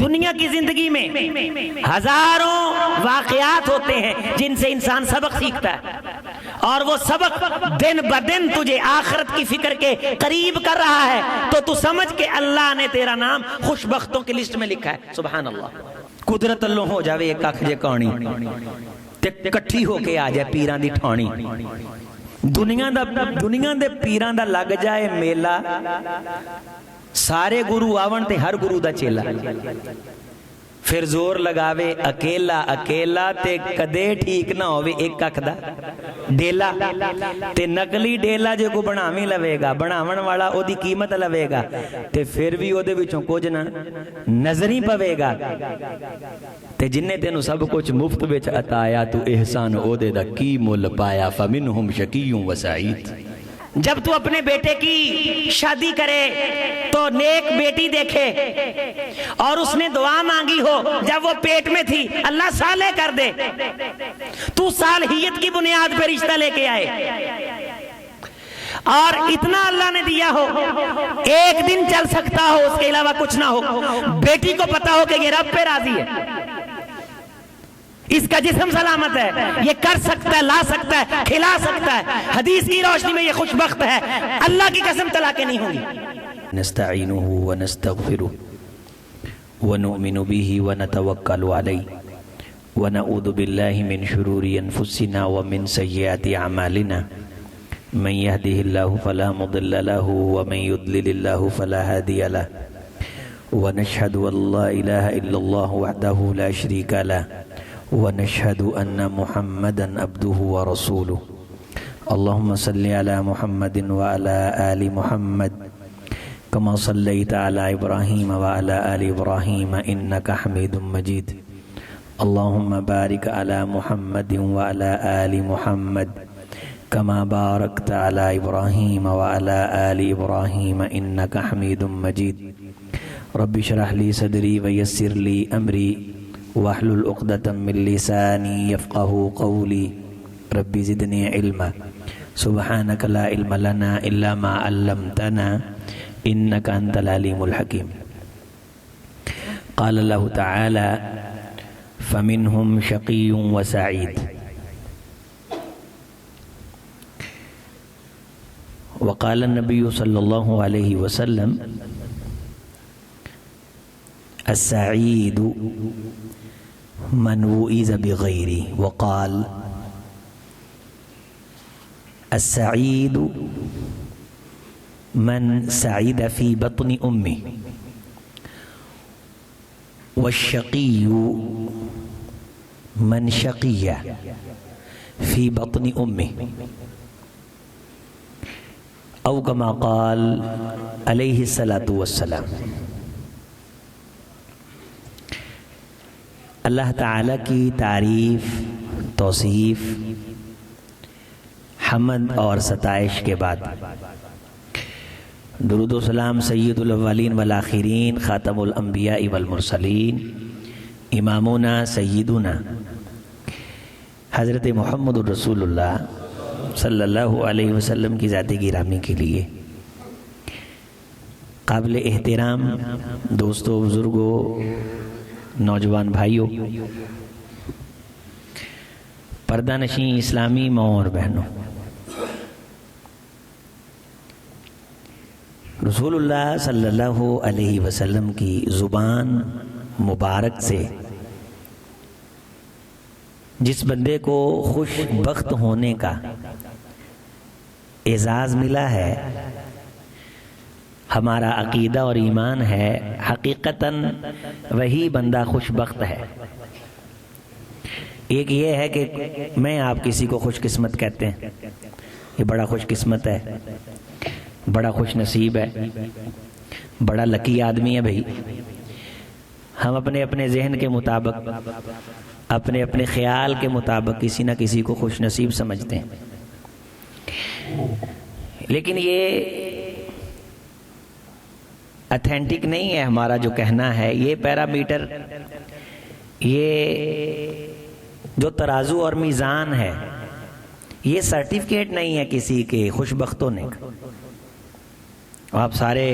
دنیا کی زندگی میں ہزاروں واقعات ہوتے ہیں جن سے انسان سبق سیکھتا ہے، اور وہ سبق دن بدن تجھے آخرت کی فکر کے قریب کر رہا ہے، تو تو سمجھ کہ اللہ نے تیرا نام خوش بختوں کی لسٹ میں لکھا ہے۔ سبحان اللہ۔ قدرت اللہ ہو جاوے ایک اکھ جے کہانی تے کٹھی ہو کے آ جائے پیران دی ٹھانی۔ دنیا دے پیران دا لگ جائے میلہ، سارے گرو آون تے ہر گرو دا چیلا، پھر زور لگاوے اکیلا اکیلا تے کدے ٹھیک نہ ہوئے ایک اکھ دا ڈیلا، تے نقلی ڈیلا جو کو بناویں لوے گا، بناون والا او دی قیمت لوے گا، تے پھر بھی او دے وچوں کچھ نہ نظری پوے گا، تے جنہیں تینو سب کچھ مفت وچ عطایا تو احسان او دے دا کی مول پایا فمنہم شقی و سعید۔ جب تو اپنے بیٹے کی شادی کرے تو نیک بیٹی دیکھے اور اس نے دعا مانگی ہو جب وہ پیٹ میں تھی، اللہ صالح کر دے، تو صالحیت کی بنیاد پہ رشتہ لے کے آئے اور اتنا اللہ نے دیا ہو، ایک دن چل سکتا ہو اس کے علاوہ کچھ نہ ہو، بیٹی کو پتا ہو کہ یہ رب پہ راضی ہے، اس کا جسم سلامت ہے، یہ کر سکتا ہے، لا سکتا ہے، کھلا سکتا ہے، حدیث کی روشنی میں یہ خوش بخت ہے، اللہ کی قسم طلاقیں نہیں ہوں گی۔ نستعینہ ونستغفرہ ونؤمن به ونتوکل علیہ ونعوذ باللہ من شرور انفسنا ومن سیئات اعمالنا من يهده الله فلا مضل له ومن يضلل الله فلا هادي له ونشهد ان لا اله الا الله وحده لا شريك له ونشهد أن محمدًا عبده ورسوله اللهم صل على محمد وعلى آل محمد كما صليت على إبراهيم وعلى آل إبراهيم إنك حميد مجيد اللهم بارك على محمد وعلى آل محمد كما باركت على إبراهيم وعلى آل إبراهيم إنك حميد مجيد رب اشرح لي صدري ويسر لي أمري واحلل عقدة من لساني يفقهوا قولي رب زدني علما سبحانك لا علم لنا إلا ما علمتنا إنك أنت العليم الحكيم قال الله تعالى فمنهم شقي وسعيد وقال النبي صلى الله عليه وسلم السعيد من وئز بغیری وقال السعید من سعید فی بطن امی والشقی من شقی فی بطن امی او کما قال علیہ الصلاۃ والسلام۔ اللہ تعالیٰ کی تعریف، توصیف، حمد اور ستائش کے بعد درود و سلام سید الاولین والآخرین خاتم الانبیاء والمرسلین امامنا سیدنا حضرت محمد الرسول اللہ صلی اللہ علیہ وسلم کی ذات گرامی کے لیے قابل احترام دوستوں، بزرگوں، نوجوان بھائیوں، پردہ نشین اسلامی ماں اور بہنوں، رسول اللہ صلی اللہ علیہ وسلم کی زبان مبارک سے جس بندے کو خوش بخت ہونے کا اعزاز ملا ہے، ہمارا عقیدہ اور ایمان ہے حقیقتاً وہی بندہ خوش بخت ہے۔ ایک یہ ہے کہ میں آپ کسی کو خوش قسمت کہتے ہیں، یہ بڑا خوش قسمت ہے، بڑا خوش نصیب ہے، بڑا لکی آدمی ہے۔ بھائی ہم اپنے اپنے ذہن کے مطابق، اپنے اپنے خیال کے مطابق کسی نہ کسی کو خوش نصیب سمجھتے ہیں، لیکن یہ اتھینٹک نہیں ہے ہمارا جو کہنا ہے۔ یہ پیرامیٹر، یہ جو ترازو اور میزان ہے، یہ سرٹیفکیٹ نہیں ہے کسی کے خوش بخت ہونے کا۔ آپ سارے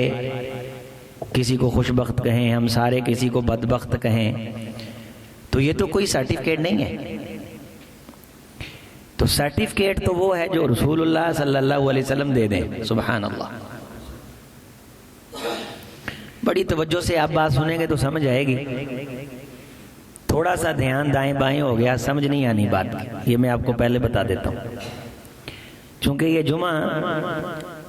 کسی کو خوش بخت کہیں، ہم سارے کسی کو بدبخت کہیں، تو یہ تو کوئی سرٹیفکیٹ نہیں ہے۔ تو سرٹیفکیٹ تو وہ ہے جو رسول اللہ صلی اللہ علیہ وسلم دے دیں۔ سبحان اللہ۔ بڑی توجہ سے آپ بات سنیں گے تو سمجھ آئے گی، تھوڑا سا دھیان دائیں بائیں ہو گیا سمجھ نہیں آنی بات کی، یہ میں آپ کو پہلے بتا دیتا ہوں، چونکہ یہ جمعہ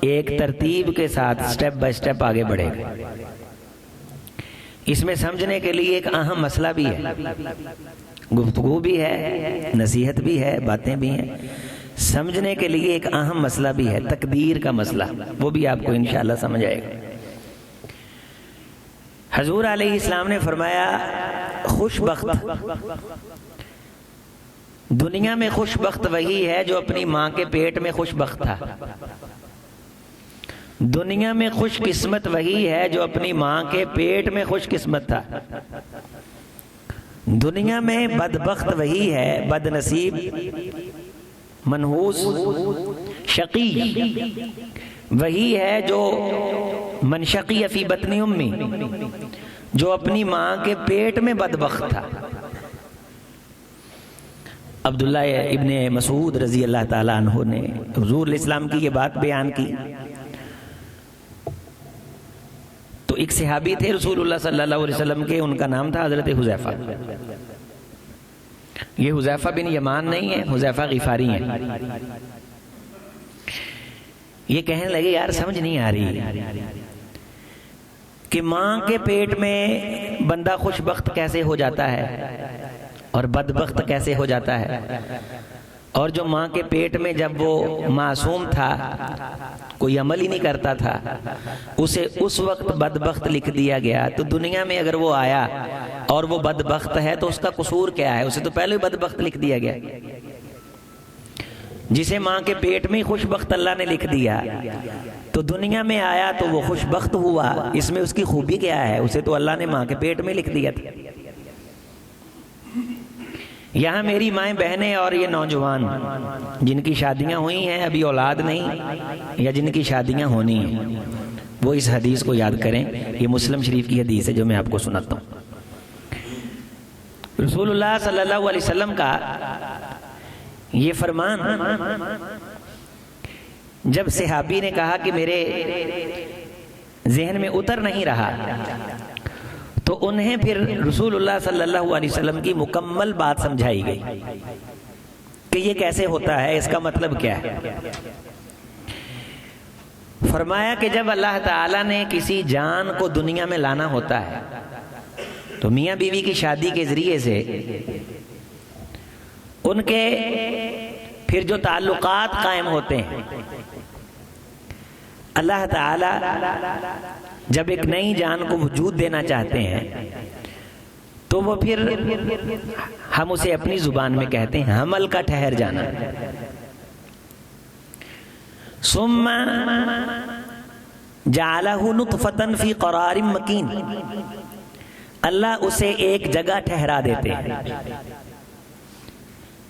ایک ترتیب کے ساتھ سٹیپ بائی سٹیپ آگے بڑھے گا۔ اس میں سمجھنے کے لیے ایک اہم مسئلہ بھی ہے، گفتگو بھی ہے، نصیحت بھی ہے، باتیں بھی ہیں، سمجھنے کے لیے ایک اہم مسئلہ بھی ہے، تقدیر کا مسئلہ، وہ بھی آپ کو انشاءاللہ سمجھ آئے گا۔ حضور علیہ السلام نے فرمایا خوش بخت، دنیا میں خوش بخت وہی ہے جو اپنی ماں کے پیٹ میں خوش بخت تھا، دنیا میں خوش قسمت وہی ہے جو اپنی ماں کے پیٹ میں خوش قسمت تھا، دنیا میں بدبخت وہی ہے، بد نصیب، منحوس، شقی وہی ہے جو من شقی فی بطن امی، جو اپنی ماں کے پیٹ میں بدبخت تھا۔ عبداللہ ابن مسعود رضی اللہ تعالیٰ عنہ نے حضور علیہ السلام کی یہ بات بیان کی، تو ایک صحابی تھے رسول اللہ صلی اللہ علیہ وسلم کے، ان کا نام تھا حضرت حذیفہ۔ یہ حذیفہ بن یمان نہیں ہے، حذیفہ غفاری ہیں۔ یہ کہنے لگے یار سمجھ نہیں آ رہی کہ ماں کے پیٹ میں بندہ خوش بخت کیسے ہو جاتا ہے اور بدبخت کیسے ہو جاتا ہے، اور جو ماں کے پیٹ میں جب وہ معصوم تھا کوئی عمل ہی نہیں کرتا تھا اسے اس وقت بدبخت لکھ دیا گیا، تو دنیا میں اگر وہ آیا اور وہ بدبخت ہے تو اس کا قصور کیا ہے؟ اسے تو پہلے بدبخت لکھ دیا گیا۔ جسے ماں کے پیٹ میں خوش بخت اللہ نے لکھ دیا تو دنیا میں آیا تو وہ خوش بخت ہوا، اس میں اس کی خوبی کیا ہے؟ اسے تو اللہ نے ماں کے پیٹ میں لکھ دیا تھا۔ یہاں میری مائیں بہنیں اور یہ نوجوان جن کی شادیاں ہوئی ہیں ابھی اولاد نہیں یا جن کی شادیاں ہونی ہیں، وہ اس حدیث کو یاد کریں، یہ مسلم شریف کی حدیث ہے جو میں آپ کو سناتا ہوں۔ رسول اللہ صلی اللہ علیہ وسلم کا یہ فرمان جب صحابی نے کہا کہ میرے ذہن میں اتر نہیں رہا، تو انہیں پھر رسول اللہ صلی اللہ علیہ وسلم کی مکمل بات سمجھائی گئی کہ یہ کیسے ہوتا ہے، اس کا مطلب کیا ہے۔ فرمایا کہ جب اللہ تعالیٰ نے کسی جان کو دنیا میں لانا ہوتا ہے تو میاں بیوی کی شادی کے ذریعے سے ان کے پھر جو تعلقات قائم ہوتے ہیں، اللہ تعالیٰ جب ایک نئی جان کو وجود دینا چاہتے ہیں تو وہ پھر ہم اسے اپنی زبان میں کہتے ہیں حمل کا ٹھہر جانا۔ ثم جعلہ نطفۃ فی قرار مکین، اللہ اسے ایک جگہ ٹھہرا دیتے ہیں۔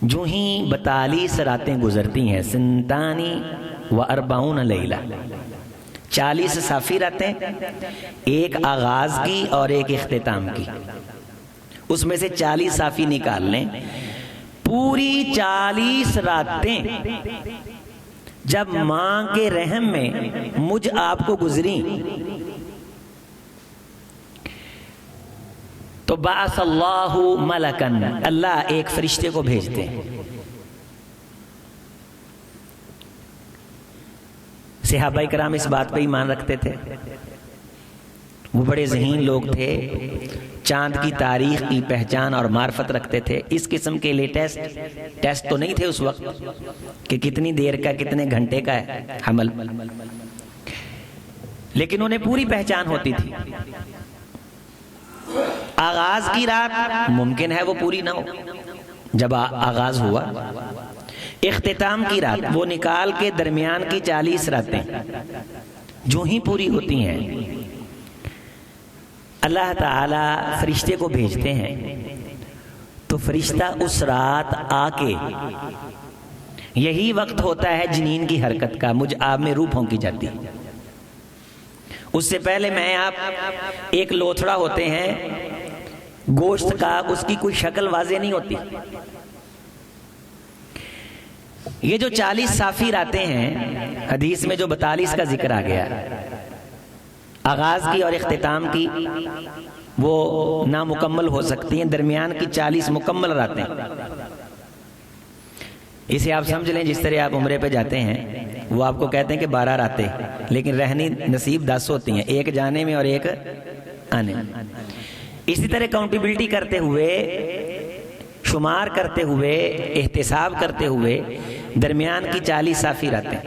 جو ہی 42 راتیں گزرتی ہیں، 42 لیلہ، 40 صافی راتیں، ایک آغاز کی اور ایک اختتام کی، اس میں سے 40 صافی نکال لیں، پوری 40 راتیں جب ماں کے رحم میں مجھ آپ کو گزری تو بعث اللہ ملکن، اللہ ایک فرشتے کو بھیجتے ہیں۔ صحابہ کرام اس بات پہ ایمان رکھتے تھے، وہ بڑے ذہین لوگ تھے، چاند کی تاریخ کی پہچان اور معرفت رکھتے تھے۔ اس قسم کے لیٹسٹ ٹیسٹ تو نہیں تھے اس وقت کہ کتنی دیر کا کتنے گھنٹے کا ہے حمل، لیکن انہیں پوری پہچان ہوتی تھی۔ آغاز کی رات ممکن ہے وہ پوری نہ ہو جب آغاز ہوا، اختتام کی رات وہ نکال کے درمیان کی 40 راتیں جو ہی پوری ہوتی ہیں، اللہ تعالی فرشتے کو بھیجتے ہیں تو فرشتہ اس رات آ کے، یہی وقت ہوتا ہے جنین کی حرکت کا، مجھ آپ میں روح پھونکی جاتی، اس سے پہلے میں آپ ایک لوتھڑا ہوتے ہیں گوشت کا، اس کی کوئی شکل واضح نہیں ہوتی. یہ جو 40 صافی راتیں ہیں حدیث میں جو 42 کا ذکر آ گیا، آغاز کی اور اختتام کی وہ نامکمل ہو سکتی ہیں، درمیان کی 40 مکمل راتیں. اسے آپ سمجھ لیں جس طرح آپ عمرے پہ جاتے ہیں، وہ آپ کو کہتے ہیں کہ 12 راتیں، لیکن رہنی نصیب 10 ہوتی ہیں، ایک جانے میں اور ایک آنے میں. اسی طرح کاؤنٹیبلٹی کرتے ہوئے، شمار کرتے ہوئے، احتساب کرتے ہوئے درمیان کی 40 صافی راتیں.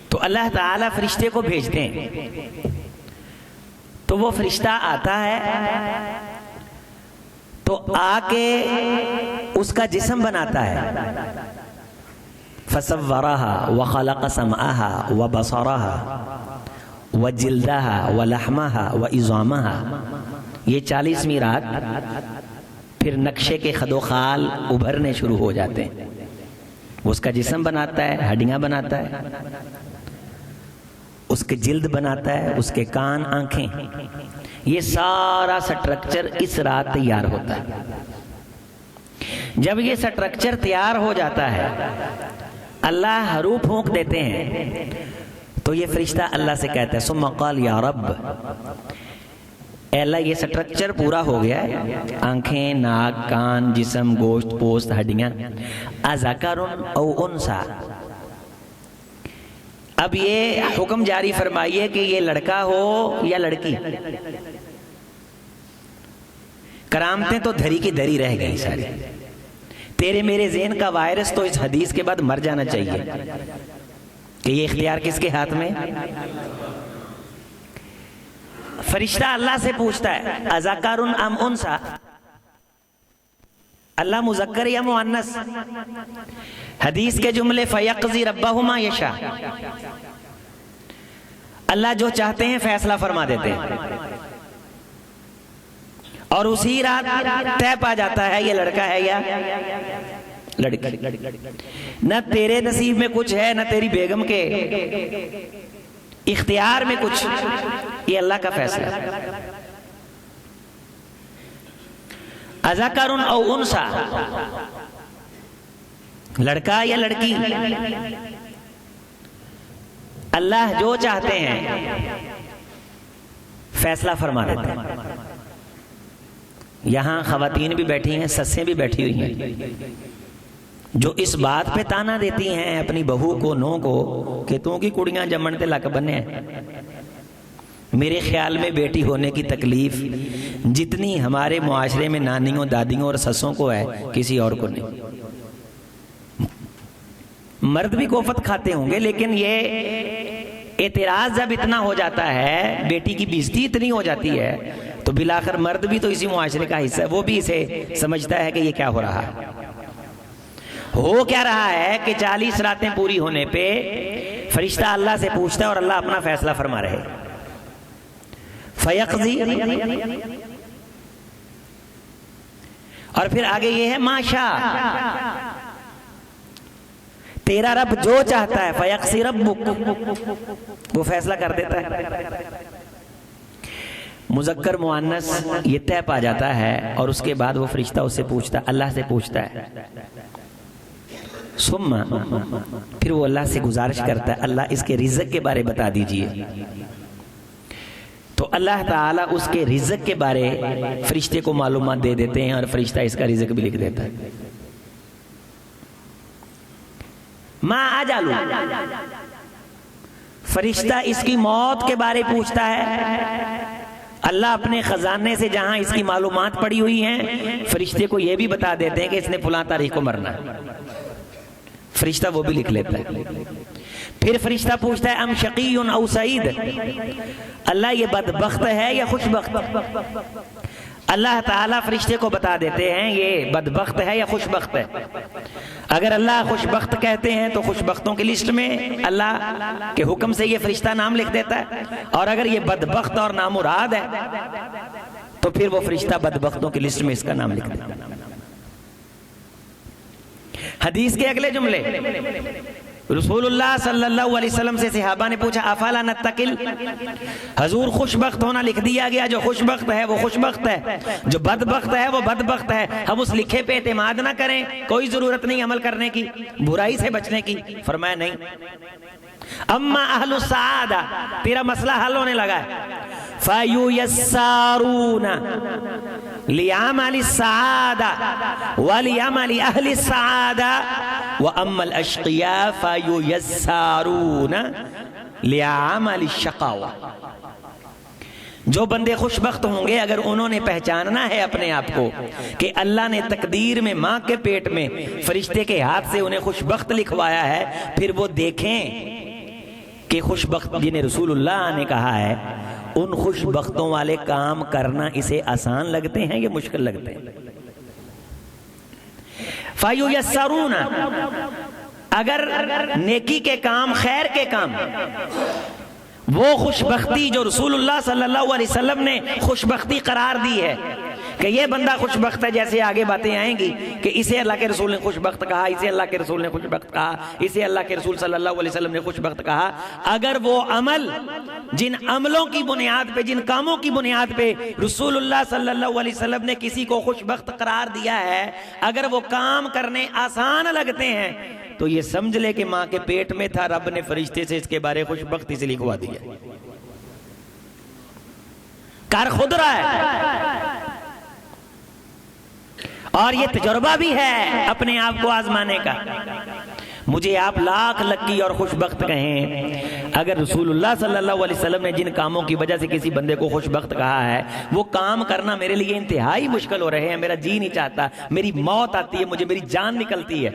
تو اللہ تعالیٰ فرشتے کو بھیجتے ہیں، تو وہ فرشتہ آتا ہے تو آ کے اس کا جسم بناتا ہے. فَصَوَّرَهَا وَخَلَقَ سَمْعَهَا وَبَصَرَهَا وَجِلْدَهَا وَلَحْمَهَا وَعِظَامَهَا. یہ 40ویں رات پھر نقشے کے خد و خال ابھرنے شروع ہو جاتے ہیں. وہ اس کا جسم بناتا ہے، ہڈیاں بناتا ہے، اس کے جلد بناتا ہے، اس کے کان، آنکھیں. یہ سارا سٹرکچر اس رات تیار ہوتا ہے. جب یہ سٹرکچر تیار ہو جاتا ہے، اللہ حروف پھونک دیتے ہیں، تو یہ فرشتہ اللہ سے کہتا ہے ثم قال یا رب، اے اللہ یہ سٹرکچر پورا ہو گیا ہے، آنکھیں، ناک، کان، جسم، گوشت، پوست، ہڈیاں، اذکر او انثی. اب یہ حکم جاری فرمائیے کہ یہ لڑکا ہو یا لڑکی. کرامتیں تو دھری کی دھری رہ گئی ساری. تیرے میرے ذہن کا وائرس تو اس حدیث کے بعد مر جانا چاہیے کہ یہ اختیار کس کے ہاتھ میں. فرشتہ اللہ سے پوچھتا ہے اذکر ام انثی، اللہ مذکر یا مؤنث. حدیث کے جملے فیقضی ربہ ما یشاء، اللہ جو چاہتے ہیں فیصلہ فرما دیتے ہیں، اور اسی رات طے پا جاتا ہے یہ لڑکا ہے یا لڑکی. نہ تیرے نصیب میں کچھ ہے، نہ تیری بیگم کے اختیار میں کچھ، یہ اللہ کا فیصلہ ہے. اذکر او انثی، لڑکا یا لڑکی، اللہ جو چاہتے ہیں فیصلہ فرما دیتے ہیں. یہاں خواتین بھی بیٹھی ہیں، سسیں بھی بیٹھی ہوئی ہیں، جو اس بات پہ تانا دیتی ہیں اپنی بہو کو، نو کو، کہ تو کی کڑیاں جمن تے لک بنے ہیں. میرے خیال میں بیٹی ہونے کی تکلیف جتنی ہمارے معاشرے میں نانیوں، دادیوں اور سسوں کو ہے، کسی اور کو نہیں. مرد بھی کوفت کھاتے ہوں گے، لیکن یہ اعتراض جب اتنا ہو جاتا ہے، بیٹی کی بےزتی اتنی ہو جاتی ہے، تو بلاخر مرد بھی تو اسی معاشرے کا حصہ ہے، وہ بھی اسے سمجھتا ہے کہ یہ کیا ہو رہا ہے. ہو کیا رہا ہے کہ 40 راتیں پوری ہونے پہ فرشتہ اللہ سے پوچھتا ہے اور اللہ اپنا فیصلہ فرما رہے. فیقضی، اور پھر آگے یہ ہے ما شاء، تیرا رب جو چاہتا ہے. فیقضی ربک، وہ فیصلہ کر دیتا ہے. مذکر مؤنث یہ طے پا جاتا ہے، اور اس کے بعد وہ فرشتہ اس سے پوچھتا ہے، اللہ سے پوچھتا ہے. ثم، پھر وہ اللہ سے گزارش کرتا ہے اللہ اس کے رزق کے بارے بتا دیجئے. تو اللہ تعالیٰ اس کے رزق کے بارے فرشتے کو معلومات دے دیتے ہیں، اور فرشتہ اس کا رزق بھی لکھ دیتا ہے. ما اجل، فرشتہ اس کی موت کے بارے پوچھتا ہے. اللہ اپنے خزانے سے جہاں اس کی معلومات پڑی ہوئی ہیں، فرشتے کو یہ بھی بتا دیتے ہیں کہ اس نے فلاں تاریخ کو مرنا ہے. فرشتہ وہ بھی لکھ لیتا ہے. پھر فرشتہ پوچھتا ہے ام شقی او سعید، اللہ یہ بدبخت ہے یا خوش بخت. اللہ تعالیٰ فرشتے کو بتا دیتے ہیں یہ بدبخت ہے یا خوش بخت ہے. اگر اللہ خوش بخت کہتے ہیں تو خوش بختوں کی لسٹ میں اللہ کے حکم سے یہ فرشتہ نام لکھ دیتا ہے، اور اگر یہ بدبخت اور نامراد ہے تو پھر وہ فرشتہ بدبختوں کی لسٹ میں اس کا نام لکھ دیتا ہے. حدیث کے اگلے جملے رسول اللہ صلی اللہ علیہ وسلم سے صحابہ نے پوچھا افلا نتقل، حضور خوش بخت ہونا لکھ دیا گیا، جو خوش بخت ہے وہ خوش بخت ہے، جو بدبخت ہے وہ بدبخت ہے، ہم اس لکھے پہ اعتماد نہ کریں، کوئی ضرورت نہیں عمل کرنے کی، برائی سے بچنے کی؟ فرمایا نہیں، اما اہل السعادہ، تیرا مسئلہ حل ہونے لگا ہے، فَيُيَسَّارُونَ لِعَمَلِ السَّعَادَةِ وَلِعَمَلِ أَهْلِ السَّعَادَةِ وَأَمَّا الْأَشْقِيَاءُ فَيُيَسَّارُونَ لِعَمَلِ الشَّقَاوَةِ۔ جو بندے خوش بخت ہوں گے، اگر انہوں نے پہچاننا ہے اپنے آپ کو کہ اللہ نے تقدیر میں ماں کے پیٹ میں فرشتے کے ہاتھ سے انہیں خوش بخت لکھوایا ہے، پھر وہ دیکھیں کہ خوش بخت جنہیں رسول اللہ نے کہا ہے، ان خوش بختوں والے کام کرنا اسے آسان لگتے ہیں یا مشکل لگتے ہیں؟ فَيُيَسَّرُونَ، اگر نیکی کے کام، خیر کے کام، وہ خوش بختی جو رسول اللہ صلی اللہ علیہ وسلم نے خوش بختی قرار دی ہے کہ یہ بندہ خوش بخت ہے، جیسے آگے باتیں آئیں گی کہ اسے اللہ کے رسول نے خوش بخت کہا، اسے اللہ کے رسول نے خوش بخت کہا، اسے اللہ کے رسول صلی اللہ علیہ وسلم نے خوش بخت کہا، اگر وہ عمل، جن عملوں کی بنیاد پہ، جن کاموں کی بنیاد پہ رسول اللہ صلی اللہ علیہ وسلم نے کسی کو خوش بخت قرار دیا ہے، اگر وہ کام کرنے آسان لگتے ہیں تو یہ سمجھ لے کہ ماں کے پیٹ میں تھا، رب نے فرشتے سے اس کے بارے خوش بختی سے لکھوا دیا، کر خود رہا ہے۔ اور یہ تجربہ بھی ہے اپنے آپ کو آزمانے کا۔ مجھے آپ لاکھ لکی اور خوش بخت کہیں، اگر رسول اللہ صلی اللہ علیہ وسلم نے جن کاموں کی وجہ سے کسی بندے کو خوش بخت کہا ہے، وہ کام کرنا میرے لیے انتہائی مشکل ہو رہے ہیں، میرا جی نہیں چاہتا، میری موت آتی ہے، مجھے میری جان نکلتی ہے،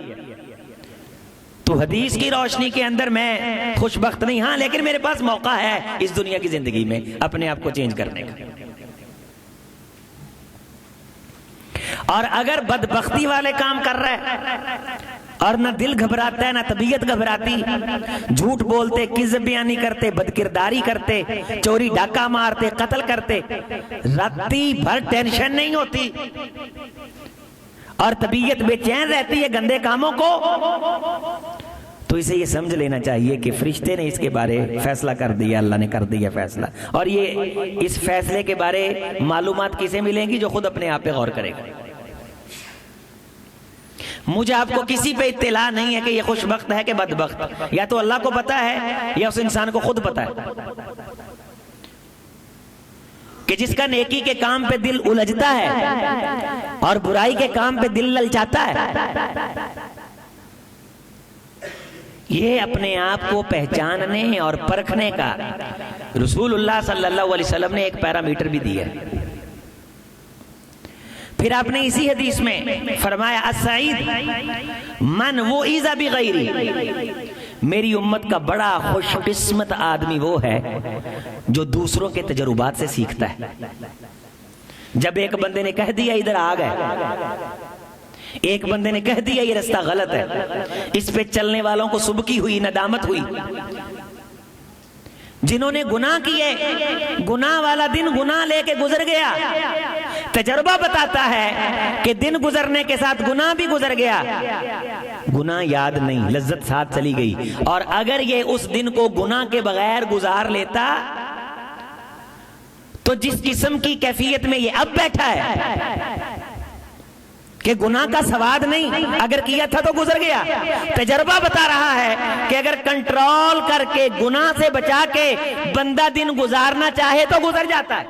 تو حدیث کی روشنی کے اندر میں خوش بخت نہیں، ہاں لیکن میرے پاس موقع ہے اس دنیا کی زندگی میں اپنے آپ کو چینج کرنے کا۔ اور اگر بدبختی والے کام کر رہے ہیں اور نہ دل گھبراتا ہے نہ طبیعت گھبراتی، جھوٹ بولتے، کذب بیانی کرتے، بدکرداری کرتے، چوری ڈاکہ مارتے، قتل کرتے، راتی بھر ٹینشن نہیں ہوتی اور طبیعت بے چین رہتی ہے گندے کاموں کو، تو اسے یہ سمجھ لینا چاہیے کہ فرشتے نے اس کے بارے فیصلہ کر دیا، اللہ نے کر دیا فیصلہ، اور یہ اس فیصلے کے بارے معلومات کسے ملیں گی؟ جو خود اپنے آپ پہ غور کرے گا۔ مجھے آپ کو کسی پہ اطلاع نہیں ہے کہ یہ خوش بخت ہے کہ بدبخت، یا تو اللہ کو پتا ہے یا اس انسان کو خود پتا ہے کہ جس کا نیکی کے کام پہ دل الجھتا ہے اور برائی کے کام پہ دل للچاتا ہے، یہ اپنے آپ کو پہچاننے اور پرکھنے کا رسول اللہ صلی اللہ علیہ وسلم نے ایک پیرامیٹر بھی دیا ہے۔ پھر آپ نے اسی حدیث میں فرمایا السعید من وعظ بغیری، میری امت کا بڑا خوش قسمت آدمی وہ ہے جو دوسروں کے تجربات سے سیکھتا ہے۔ جب ایک بندے نے کہہ دیا ادھر آ گئے، ایک بندے نے کہہ دیا یہ رستہ غلط ہے، اس پہ چلنے والوں کو سبکی ہوئی، ندامت ہوئی، جنہوں نے گناہ کیے، گناہ والا دن گناہ لے کے گزر گیا، تجربہ بتاتا ہے کہ دن گزرنے کے ساتھ گناہ بھی گزر گیا، گناہ یاد نہیں، لذت ساتھ چلی گئی، اور اگر یہ اس دن کو گناہ کے بغیر گزار لیتا تو جس قسم کی کیفیت میں یہ اب بیٹھا ہے کہ گناہ کا سواد نہیں، اگر کیا تھا تو گزر گیا، تجربہ بتا رہا ہے کہ اگر کنٹرول کر کے گناہ سے بچا کے بندہ دن گزارنا چاہے تو گزر جاتا ہے،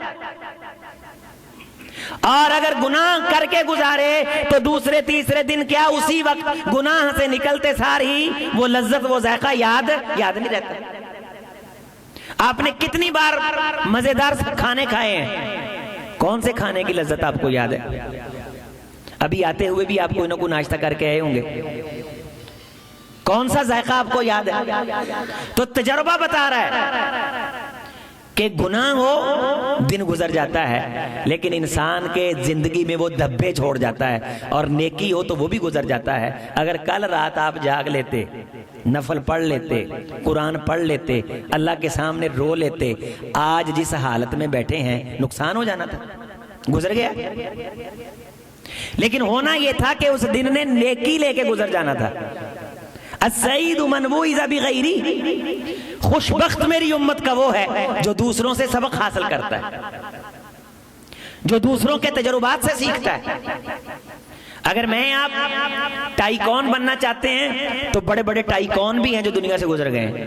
اور اگر گناہ کر کے گزارے تو دوسرے تیسرے دن کیا اسی وقت گناہ سے نکلتے سار ہی وہ لذت وہ ذائقہ یاد نہیں رہتا۔ آپ نے کتنی بار مزیدار کھانے کھائے ہیں، کون سے کھانے کی لذت آپ کو یاد ہے؟ ابھی آتے ہوئے بھی آپ کوئی نہ کوئی ناشتہ کر کے آئے ہوں گے، کون سا ذائقہ آپ کو یاد ہے؟ تو تجربہ بتا رہا ہے کہ گناہ ہو دن گزر جاتا ہے، لیکن انسان کے زندگی میں وہ دھبے چھوڑ جاتا ہے، اور نیکی ہو تو وہ بھی گزر جاتا ہے۔ اگر کل رات آپ جاگ لیتے، نفل پڑھ لیتے، قرآن پڑھ لیتے، اللہ کے سامنے رو لیتے، آج جس حالت میں بیٹھے ہیں نقصان ہو جانا تھا، گزر گیا۔ لیکن ہونا یہ تھا کہ اس دن نے نیکی لے کے گزر جانا تھا۔ السعید من وعظ بغیری، خوش بخت میری امت کا وہ ہے جو دوسروں سے سبق حاصل کرتا ہے، جو دوسروں کے تجربات سے سیکھتا ہے۔ اگر میں آپ ٹائیکون بننا چاہتے ہیں تو بڑے بڑے ٹائیکون بھی ہیں جو دنیا سے گزر گئے ہیں۔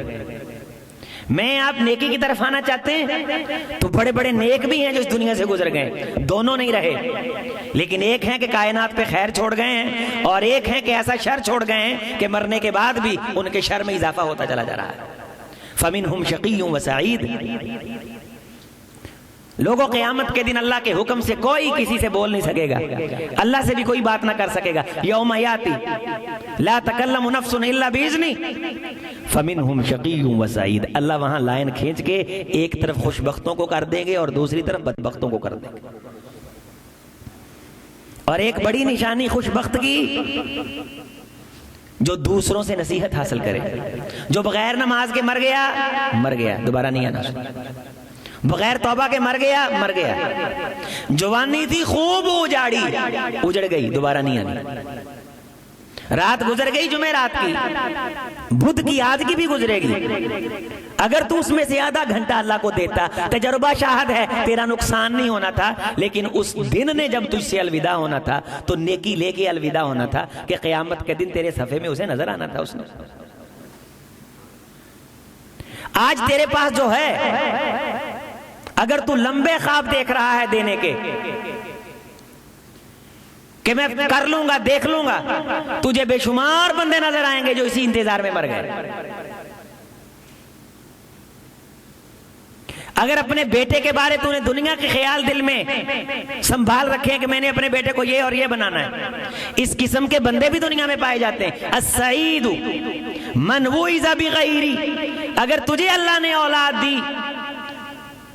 میں آپ نیکی کی طرف آنا چاہتے ہیں تو بڑے بڑے نیک بھی ہیں جو اس دنیا سے گزر گئے، دونوں نہیں رہے، لیکن ایک ہیں کہ کائنات پہ خیر چھوڑ گئے ہیں، اور ایک ہیں کہ ایسا شر چھوڑ گئے ہیں کہ مرنے کے بعد بھی ان کے شر میں اضافہ ہوتا چلا جا رہا ہے۔ فَمِنْهُمْ شَقِيٌّ وَسَعِيدٌ۔ لوگوں قیامت کے دن اللہ کے حکم سے کوئی کسی سے بول نہیں سکے گا، اللہ سے بھی کوئی بات نہ کر سکے گا۔ یوم یاتی لا تکلم نفس الا باذنہ فمنہم شقی و سعید۔ اللہ وہاں لائن کھینچ کے ایک طرف خوش بختوں کو کر دیں گے اور دوسری طرف بدبختوں کو کر دیں گے۔ اور ایک بڑی نشانی خوش بخت کی، جو دوسروں سے نصیحت حاصل کرے، جو بغیر نماز کے مر گیا دوبارہ نہیں آنا، بغیر توبہ کے مر گیا، جوانی تھی خوب اجڑ گئی، دوبارہ نہیں آنی، رات گزر گئی جمعرات کی، بدھ کی آج کی بھی گزرے گی، اگر تو اس میں سے آدھا گھنٹہ اللہ کو دیتا، تجربہ شاہد ہے تیرا نقصان نہیں ہونا تھا، لیکن اس دن نے جب تجھ سے الوداع ہونا تھا تو نیکی لے کے الوداع ہونا تھا کہ قیامت کے دن تیرے صفحے میں اسے نظر آنا تھا۔ اس نے آج تیرے پاس جو ہے، اگر تو لمبے خواب دیکھ رہا ہے دینے کے کہ میں کر لوں گا دیکھ لوں گا، تجھے بے شمار بندے نظر آئیں گے جو اسی انتظار میں مر گئے۔ اگر اپنے بیٹے کے بارے تو نے دنیا کے خیال دل میں سنبھال رکھے ہیں کہ میں نے اپنے بیٹے کو یہ اور یہ بنانا ہے، اس قسم کے بندے بھی دنیا میں پائے جاتے ہیں۔ السعید من وعظ بغیری، اگر تجھے اللہ نے اولاد دی،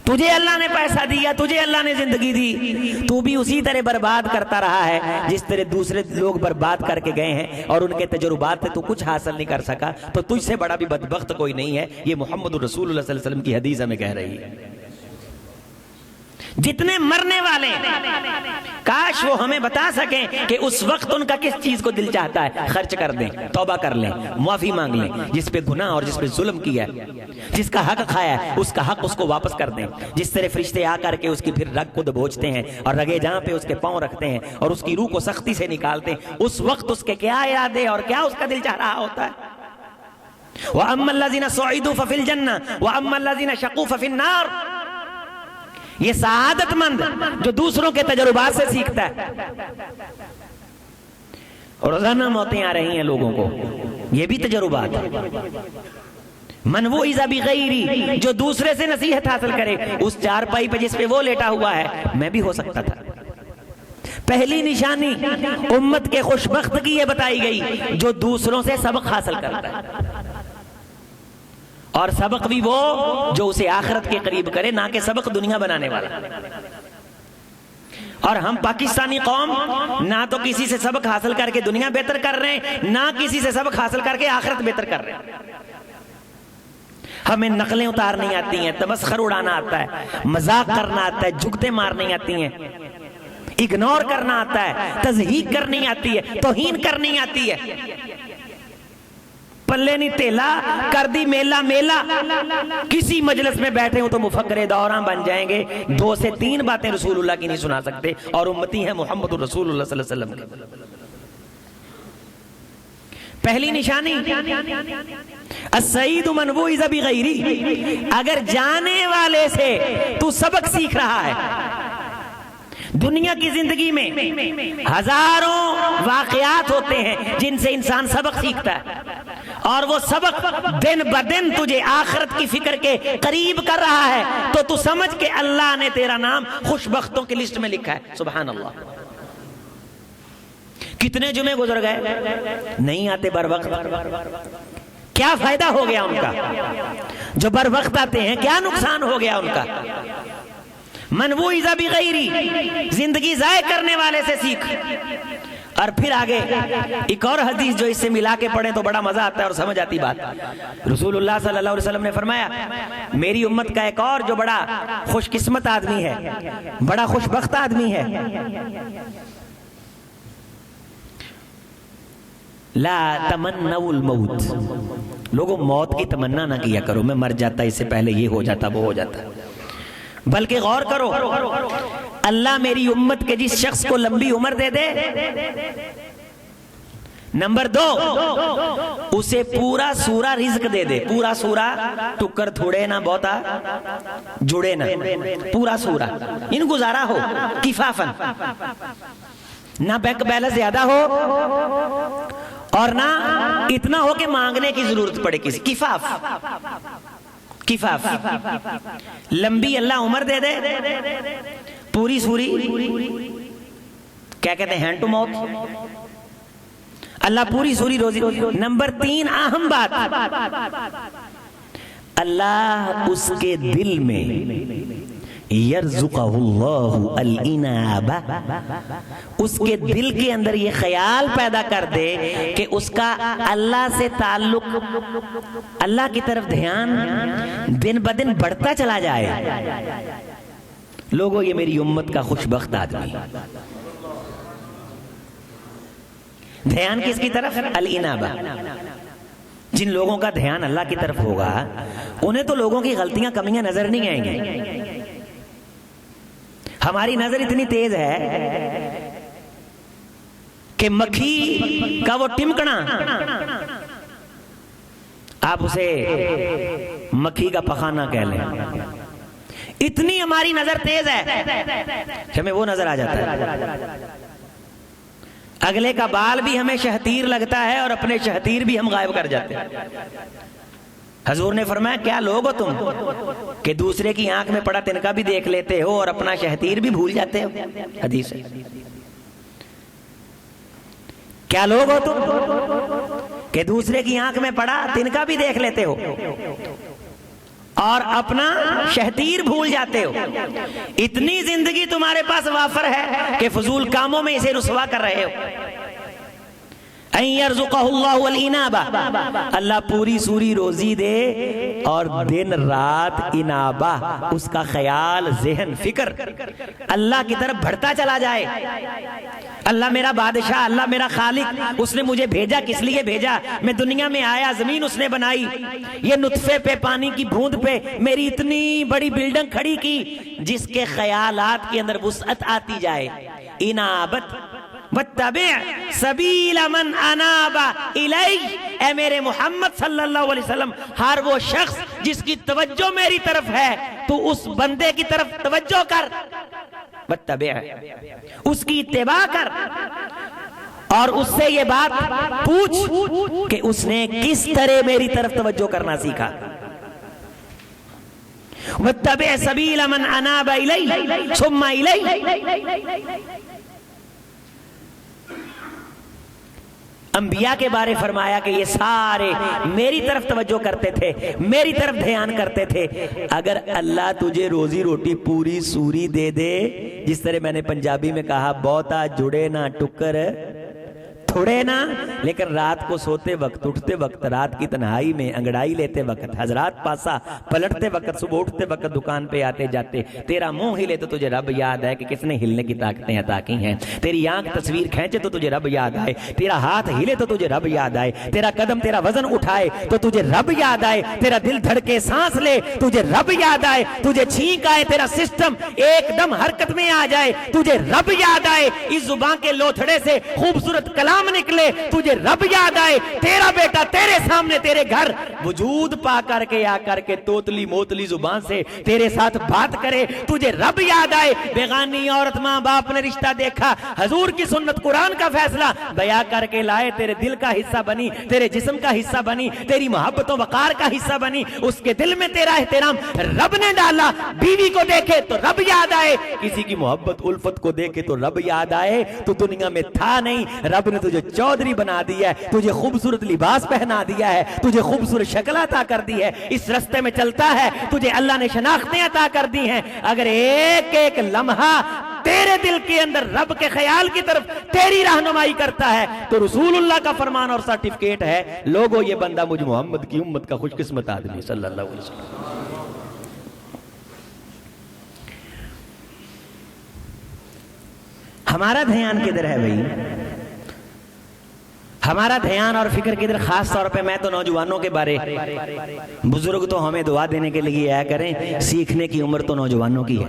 تجھے اللہ نے پیسہ دیا، تجھے اللہ نے زندگی دی، تو بھی اسی طرح برباد کرتا رہا ہے جس طرح دوسرے لوگ برباد کر کے گئے ہیں اور ان کے تجربات سے تو کچھ حاصل نہیں کر سکا، تو تجھ سے بڑا بھی بدبخت کوئی نہیں ہے۔ یہ محمد رسول اللہ صلی اللہ علیہ وسلم کی حدیث ہمیں کہہ رہی ہے۔ جتنے مرنے والے کاش وہ ہمیں بتا سکیں کہ اس وقت ان کا کس چیز کو دل چاہتا ہے، خرچ کر دیں، توبہ کر لیں، معافی مانگ لیں، جس پہ گناہ اور جس پہ ظلم کیا ہے، جس کا حق کھایا ہے اس کا حق اس کو واپس کر دیں، جس طرح فرشتے آ کر کے اس کی پھر رگ کو دبوچتے ہیں اور رگے جہاں پہ اس کے پاؤں رکھتے ہیں اور اس کی روح کو سختی سے نکالتے ہیں، اس وقت اس کے کیا ارادے اور کیا اس کا دل چاہ رہا ہوتا ہے۔ وَأَمَّا الَّذِينَ سُعِدُوا فَفِي الْجَنَّةِ وَأَمَّا الَّذِينَ شَقُوا فَفِي النَّارِ۔ یہ سعادت مند جو دوسروں کے تجربات سے سیکھتا ہے۔ روزانہ موتیں آ رہی ہیں لوگوں کو، یہ بھی تجربات ہے۔ من وعظ بغیری، جو دوسرے سے نصیحت حاصل کرے، اس چارپائی پہ جس پہ وہ لیٹا ہوا ہے میں بھی ہو سکتا تھا۔ پہلی نشانی امت کے خوش بخت کی یہ بتائی گئی جو دوسروں سے سبق حاصل کرتا ہے، اور سبق بھی وہ جو اسے آخرت کے قریب کرے، نہ کہ سبق دنیا بنانے والا۔ اور ہم پاکستانی قوم نہ تو کسی سے سبق حاصل کر کے دنیا بہتر کر رہے ہیں، نہ کسی سے سبق حاصل کر کے آخرت بہتر کر رہے ہیں۔ ہمیں نقلیں اتارنی آتی ہیں، تمسخر اڑانا آتا ہے، مذاق کرنا آتا ہے، جھگتے مارنی آتی ہیں، اگنور کرنا آتا ہے، تضحیق کرنی آتی ہے، توہین کرنی آتی ہے۔ پلے نہیں تیلا کر دی میلا میلا، کسی مجلس میں بیٹھے ہوں تو مفکر دوراں بن جائیں گے، 2 سے 3 باتیں رسول اللہ کی نہیں سنا سکتے، اور امتی ہیں محمد رسول اللہ صلی اللہ علیہ وسلم کے۔ پہلی نشانی السعید من وعظ بغیری، اگر جانے والے سے تو سبق سیکھ رہا ہے۔ دنیا کی زندگی میں ہزاروں واقعات ہوتے ہیں جن سے انسان سبق سیکھتا ہے، اور وہ سبق دن بدن تجھے آخرت کی فکر کے قریب کر رہا ہے، تو سمجھ کہ اللہ نے تیرا نام خوش بختوں کی لسٹ میں لکھا ہے۔ سبحان اللہ۔ کتنے جمعے گزر گئے نہیں آتے بر وقت، کیا فائدہ ہو گیا ان کا؟ جو بر وقت آتے ہیں کیا نقصان ہو گیا ان کا؟ من وعظ بغیری، زندگی ضائع کرنے والے سے سیکھ۔ اور پھر آگے ایک اور حدیث جو اس سے ملا کے پڑھیں تو بڑا مزہ آتا ہے اور سمجھ آتی بات۔ رسول اللہ صلی اللہ علیہ وسلم نے فرمایا، میری امت کا ایک اور جو بڑا خوش قسمت آدمی ہے، بڑا خوش بخت آدمی ہے، لا تمنوا الموت، لوگوں موت کی تمنا نہ کیا کرو، میں مر جاتا اس سے پہلے یہ ہو جاتا وہ ہو جاتا، بلکہ غور کرو اللہ میری امت کے جس شخص کو لمبی عمر دے دے، نمبر 2 اسے پورا سورا رزق دے دے، پورا سورا، ٹکر تھوڑے نہ بہتا جڑے نہ، پورا سورا، ان گزارا ہو کفافن، نہ بینک بیلنس زیادہ ہو اور نہ اتنا ہو کہ مانگنے کی ضرورت پڑے کسی، کفاف، کفاف، لمبی اللہ عمر دے دے، پوری سوری، کیا کہتے ہیں ہینڈ ٹو ماؤتھ، اللہ پوری سوری روزی۔ نمبر 3 اہم بات، اللہ اس کے دل میں یرزقہ اللہ الانابہ، اس کے دل کے اندر یہ خیال پیدا کر دے کہ اس کا اللہ سے تعلق، اللہ کی طرف دھیان دن بدن بڑھتا چلا جائے۔ لوگوں یہ میری امت کا خوش بخت آدمی، دھیان کس کی طرف؟ الانابہ۔ جن لوگوں کا دھیان اللہ کی طرف ہوگا انہیں تو لوگوں کی غلطیاں کمیاں نظر نہیں آئیں گی۔ ہماری نظر اتنی تیز ہے کہ مکھی کا وہ ٹمکنا، آپ اسے مکھی کا پخانہ کہہ لیں، اتنی ہماری نظر تیز ہے کہ ہمیں وہ نظر آ جاتا ہے۔ اگلے کا بال بھی ہمیں شہتیر لگتا ہے اور اپنے شہتیر بھی ہم غائب کر جاتے ہیں۔ حضور نے فرمایا کیا لوگ ہو تم کہ دوسرے کی آنکھ میں پڑا تنکا بھی دیکھ لیتے ہو اور اپنا شہتیر بھی بھول جاتے ہو، حدیث ہے۔ کیا لوگ ہو تم کہ دوسرے کی آنکھ میں پڑا تنکا بھی دیکھ لیتے ہو اور اپنا شہتیر بھول جاتے ہو۔ اتنی زندگی تمہارے پاس وافر ہے کہ فضول کاموں میں اسے رسوا کر رہے ہو۔ ان یرزقہ اللہ الانابہ، اللہ پوری سوری روزی دے اور دن رات انابہ، اس کا خیال، ذہن، فکر اللہ کی طرف بڑھتا چلا جائے۔ اللہ میرا بادشاہ، اللہ میرا خالق، اس نے مجھے بھیجا، کس لیے بھیجا؟ میں دنیا میں آیا، زمین اس نے بنائی، یہ نطفے پہ، پانی کی بوند پہ میری اتنی بڑی بلڈنگ کھڑی کی، جس کے خیالات کے اندر وسعت آتی جائے۔ انابت، وَاتَّبِعْ سَبِيلَ مَنْ أَنَابَ إِلَيْهِ، اے میرے محمد صلی اللہ علیہ وسلم، ہر وہ شخص جس کی توجہ میری طرف ہے تو اس بندے کی طرف توجہ کر، وَاتَّبِعْ، اس کی اتباع کر، اور اس سے یہ بات پوچھ کہ اس نے کس طرح میری طرف توجہ کرنا سیکھا۔ وَاتَّبِعْ سَبِيلَ مَنْ أَنَابَ إِلَيْهِ ثُمَّ إِلَيْهِ۔ انبیاء کے بارے فرمایا کہ یہ سارے میری طرف توجہ کرتے تھے، میری طرف دھیان کرتے تھے۔ اگر اللہ تجھے روزی روٹی پوری سوری دے دے، جس طرح میں نے پنجابی میں کہا، بہتا جڑے نہ ٹکر تھوڑے نا، لیکن رات کو سوتے وقت، اٹھتے وقت، رات کی تنہائی میں انگڑائی لیتے وقت، حضرات پاسا پلٹتے وقت، صبح اٹھتے وقت، دکان پہ آتے جاتے، تیرا منہ ہلے تو تجھے رب یاد آئے کہ کس نے ہلنے کی طاقتیں عطا کی ہیں، تیری آنکھ تصویر کھینچے تو تجھے رب یاد آئے، تیرا ہاتھ ہلے تو تجھے رب یاد آئے، تیرا قدم تیرا وزن اٹھائے تو تجھے رب یاد آئے، تیرا دل دھڑکے سانس لے تجھے رب یاد آئے، تجھے چھینک آئے، تیرا سسٹم ایک دم حرکت میں آ جائے، تجھے رب یاد آئے، اس زبان کے لوتھڑے سے خوبصورت کلام نکلے، تجھے رب یاد آئے، تیرا بیٹا تیرے سامنے تیرے گھر وجود پا کر کے آ کر کے توتلی موتلی زبان سے تیرے ساتھ بات کرے، تجھے رب یاد آئے۔ بیگانی عورت ماں باپ نے رشتہ دیکھا، حضور کی سنت قرآن کا فیصلہ بیان کر کے لائے، تیرے دل کا حصہ بنی، تیرے جسم کا حصہ بنی، تیری محبت و وقار کا حصہ بنی، اس کے دل میں تیرا احترام رب نے ڈالا۔ بیوی کو دیکھے تو رب یاد آئے، کسی کی محبت الفت کو دیکھے تو رب یاد آئے، تو دنیا میں تھا نہیں، رب نے تجھے چودھری بنا دیا ہے، تجھے خوبصورت لباس پہنا دیا ہے، تجھے خوبصورت شکل عطا کر دی ہے، اس رستے میں چلتا ہے، تجھے اللہ نے شناختیں عطا کر دی ہیں۔ اگر ایک ایک لمحہ تیرے دل کے اندر رب کے خیال کی طرف تیری رہنمائی کرتا ہے تو رسول اللہ کا فرمان اور سرٹیفکیٹ ہے، لوگوں یہ بندہ مجھ محمد کی امت کا خوش قسمت آدمی صلی اللہ علیہ وسلم۔ ہمارا دھیان کدھر ہے بھائی؟ ہمارا دھیان اور فکر کدھر؟ خاص طور پہ میں تو نوجوانوں کے بارے، بزرگ تو ہمیں دعا دینے کے لیے آیا کریں، سیکھنے کی عمر تو نوجوانوں کی ہے۔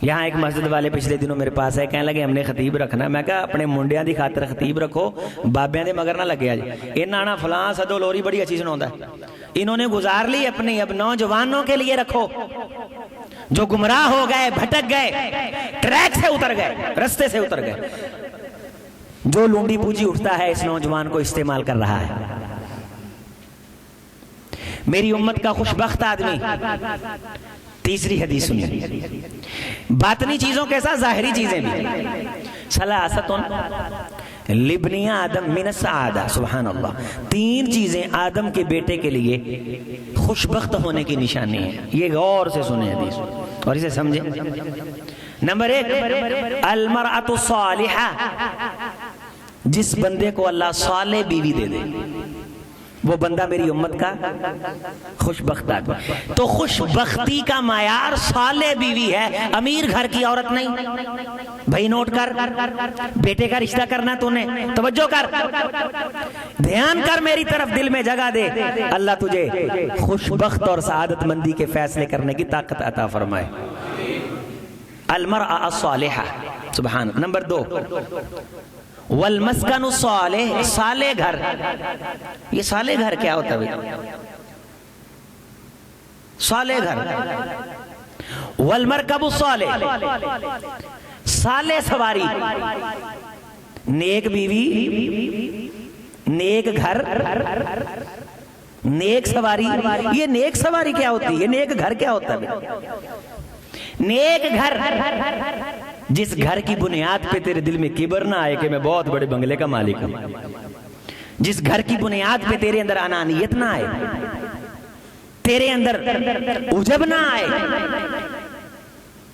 یہاں ایک مسجد والے پچھلے دنوں میرے پاس ہے، کہنے لگے ہم نے خطیب رکھنا۔ میں کہا اپنے منڈیاں دی خاطر خطیب رکھو، بابیاں دے مگر نہ لگے جی۔ انہاں نا فلاں سدو لوری بڑی اچھی سناوندا ہے، انہوں نے گزار لی اپنی، اب نوجوانوں کے لیے رکھو جو گمراہ ہو گئے، بھٹک گئے، ٹریک سے اتر گئے، رستے سے اتر گئے۔ جو لونڈی پوجی اٹھتا ہے اس نوجوان کو استعمال کر رہا ہے۔ میری امت کا خوش بخت آدمی، تیسری حدیث سنیے، باطنی چیزوں کے ساتھ ظاہری چیزیں بھی۔ ثلاثۃ لابن آدم من السعادہ، سبحان اللہ، 3 چیزیں آدم کے بیٹے کے لیے خوش بخت ہونے کی نشانی ہے۔ یہ غور سے سنیں حدیث اور اسے سمجھیں۔ نمبر 1، المرأۃ الصالحہ، جس بندے کو اللہ صالح بیوی دے دے وہ بندہ میری امت کا خوش بخت آدمی۔ تو خوش بختی کا معیار صالح بیوی ہے، امیر گھر کی عورت نہیں۔ بھائی نوٹ کر، بیٹے کا رشتہ کرنا تو نے، توجہ کر، دھیان کر میری طرف، دل میں جگہ دے، اللہ تجھے خوش بخت اور سعادت مندی کے فیصلے کرنے کی طاقت عطا فرمائے۔ المرأة الصالحہ، سبحان۔ نمبر 2، والمسکن الصالح، صالح گھر۔ یہ صالح گھر کیا ہوتا ہے؟ صالح گھر۔ والمرکب الصالح، صالح سواری، نیک بیوی، نیک گھر، نیک سواری۔ یہ نیک سواری کیا ہوتی ہے؟ یہ نیک گھر کیا ہوتا ہے؟ نیک گھر، جس گھر کی بنیاد پہ تیرے دل میں کبر نہ آئے کہ میں بہت بڑے بنگلے کا مالک ہوں، جس گھر کی بنیاد پہ تیرے اندر انانیت نہ آئے، تیرے اندر عجب نہ آئے۔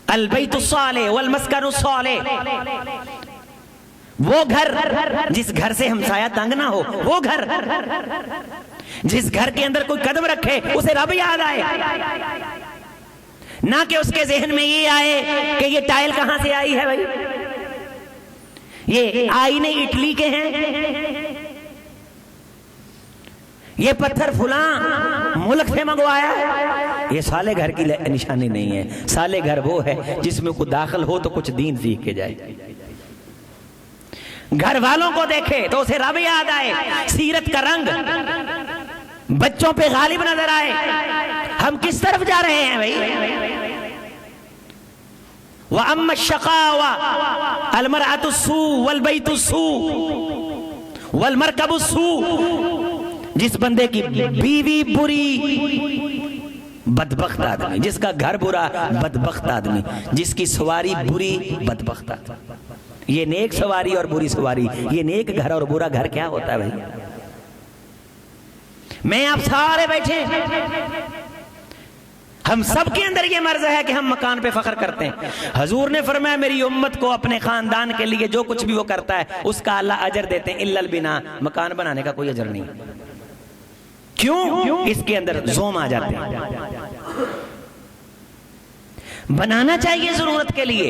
البیت الصالح والمسکن الصالح، وہ گھر جس گھر سے ہمسایہ تنگ نہ ہو، وہ گھر جس گھر کے اندر کوئی قدم رکھے اسے رب یاد آئے، نہ کہ اس کے ذہن میں یہ آئے کہ یہ ٹائل کہاں سے آئی ہے، بھائی یہ آئینے اٹلی کے ہیں، یہ پتھر فلاں ملک سے منگوایا ہے۔ یہ صالح گھر کی نشانی نہیں ہے۔ صالح گھر وہ ہے جس میں کوئی داخل ہو تو کچھ دین سیکھ کے جائے، گھر والوں کو دیکھے تو اسے رب یاد آئے، سیرت کا رنگ بچوں پہ غالب نظر آئے۔ ہم کس طرف جا رہے ہیں بھائی؟ وَأَمَّا الشَّقَاوَةُ الْمَرْأَةُ السُّوءُ وَالْبَيْتُ السُّوءُ وَالْمَرْكَبُ السُّوءُ، جس بندے کی بیوی بری، بدبخت آدمی، جس کا گھر برا، بدبخت آدمی، جس کی سواری بری، بدبخت آدمی۔ یہ نیک سواری اور بری سواری، یہ نیک گھر اور برا گھر کیا ہوتا ہے بھائی؟ میں آپ سارے بیٹھے، ہم سب کے اندر یہ مرض ہے کہ ہم مکان پہ فخر کرتے ہیں۔ حضور نے فرمایا میری امت کو اپنے خاندان کے لیے جو کچھ بھی وہ کرتا ہے اس کا اللہ اجر دیتے ہیں، الا البنا، مکان بنانے کا کوئی اجر نہیں۔ کیوں؟ اس کے اندر زوم آ جاتے ہیں۔ بنانا چاہیے ضرورت کے لیے،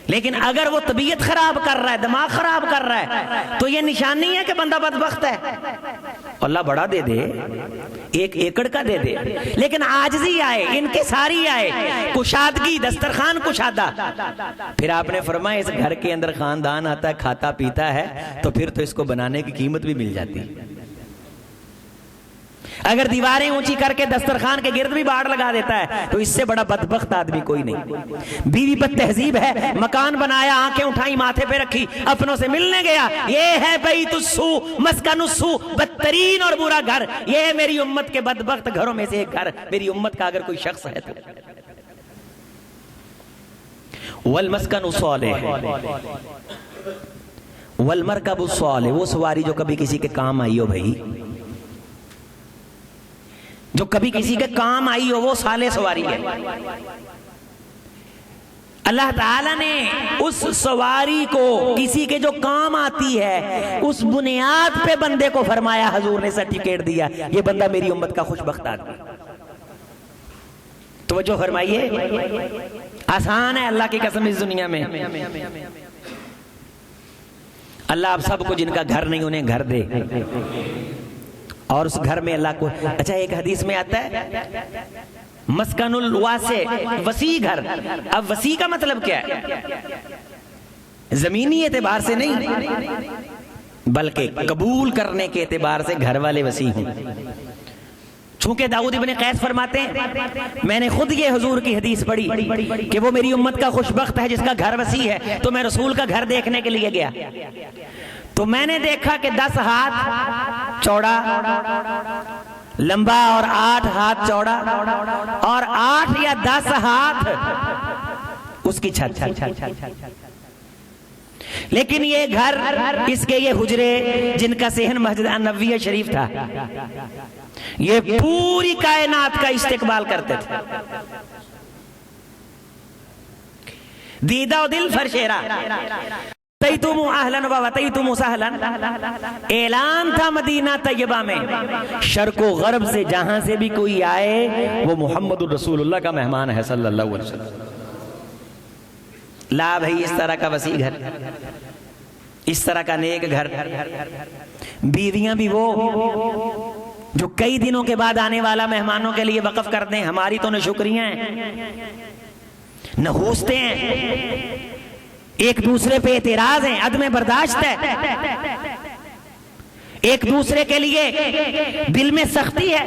لیکن اگر وہ طبیعت خراب کر رہا ہے، دماغ خراب کر رہا ہے، تو یہ نشانی ہے کہ بندہ بدبخت ہے۔ اللہ بڑا دے دے، 1 ایکڑ کا دے دے، لیکن عاجزی آئے، انکساری آئے، کشادگی، دسترخوان کشادہ۔ پھر آپ نے فرمایا اس گھر کے اندر خاندان آتا ہے، کھاتا پیتا ہے، تو پھر تو اس کو بنانے کی قیمت بھی مل جاتی ہے۔ اگر دیواریں اونچی کر کے دسترخوان کے گرد بھی باڑ لگا دیتا ہے تو اس سے بڑا بدبخت آدمی کوئی نہیں۔ بیوی بد تہذیب ہے، مکان بنایا، آنکھیں اٹھائی، ماتھے پہ رکھی، اپنوں سے ملنے گیا، یہ ہے بیت السوء، مسکن السوء، بدترین اور برا گھر۔ یہ ہے میری امت کے بدبخت گھروں میں سے ایک گھر، میری امت کا اگر کوئی شخص ہے تو۔ والمسکن الصالح والمرکب الصالح، وہ سواری جو کبھی کسی کے کام آئی ہو بھائی، جو کبھی کسی کے کام آئی ہو، وہ صالح سواری ہے۔ اللہ تعالیٰ نے اس سواری کو کسی کے جو کام آتی ہے اس بنیاد پہ بندے کو فرمایا، حضور نے سرٹیفکیٹ دیا، یہ بندہ میری امت کا خوش بخت آدمی۔ توجہ فرمائیے، آسان ہے اللہ کی قسم اس دنیا میں۔ اللہ آپ سب کو جن کا گھر نہیں انہیں گھر دے، اور اس گھر میں اللہ کو، اچھا ایک حدیث میں آتا ہے مسکن الواسع، وسیع گھر. اب وسیع کا مطلب کیا ہے؟ زمینی اعتبار سے نہیں بلکہ قبول کرنے کے اعتبار سے گھر والے وسیع ہوں. چونکہ داؤد ابن قیس فرماتے ہیں میں نے خود یہ حضور کی حدیث پڑھی کہ وہ میری امت کا خوش بخت ہے جس کا گھر وسیع ہے، تو میں رسول کا گھر دیکھنے کے لیے گیا تو میں نے دیکھا کہ 10 ہاتھ چوڑا لمبا اور 8 ہاتھ چوڑا اور 8 یا 10 ہاتھ اس کی چھت. لیکن یہ گھر، اس کے یہ حجرے جن کا صحن مسجد النبوی شریف تھا، یہ پوری کائنات کا استقبال کرتے تھے. دیدہ و دل فرشیرا تیتم اہلن و وتیتم سہلن، اعلان تھا مدینہ طیبہ میں شرق و غرب سے جہاں سے بھی کوئی آئے وہ محمد الرسول اللہ کا مہمان ہے صلی اللہ علیہ وسلم. لا بھائی اس طرح کا وسیع گھر، اس طرح کا نیک گھر. بیویاں بھی وہ جو کئی دنوں کے بعد آنے والا مہمانوں کے لیے وقف کر دیں. ہماری تو نہ شکریاں ہیں نہ ہوستے ہیں، ایک دوسرے پہ اعتراض ہیں، عدم برداشت ہے، ایک دوسرے کے لیے دل میں سختی ہے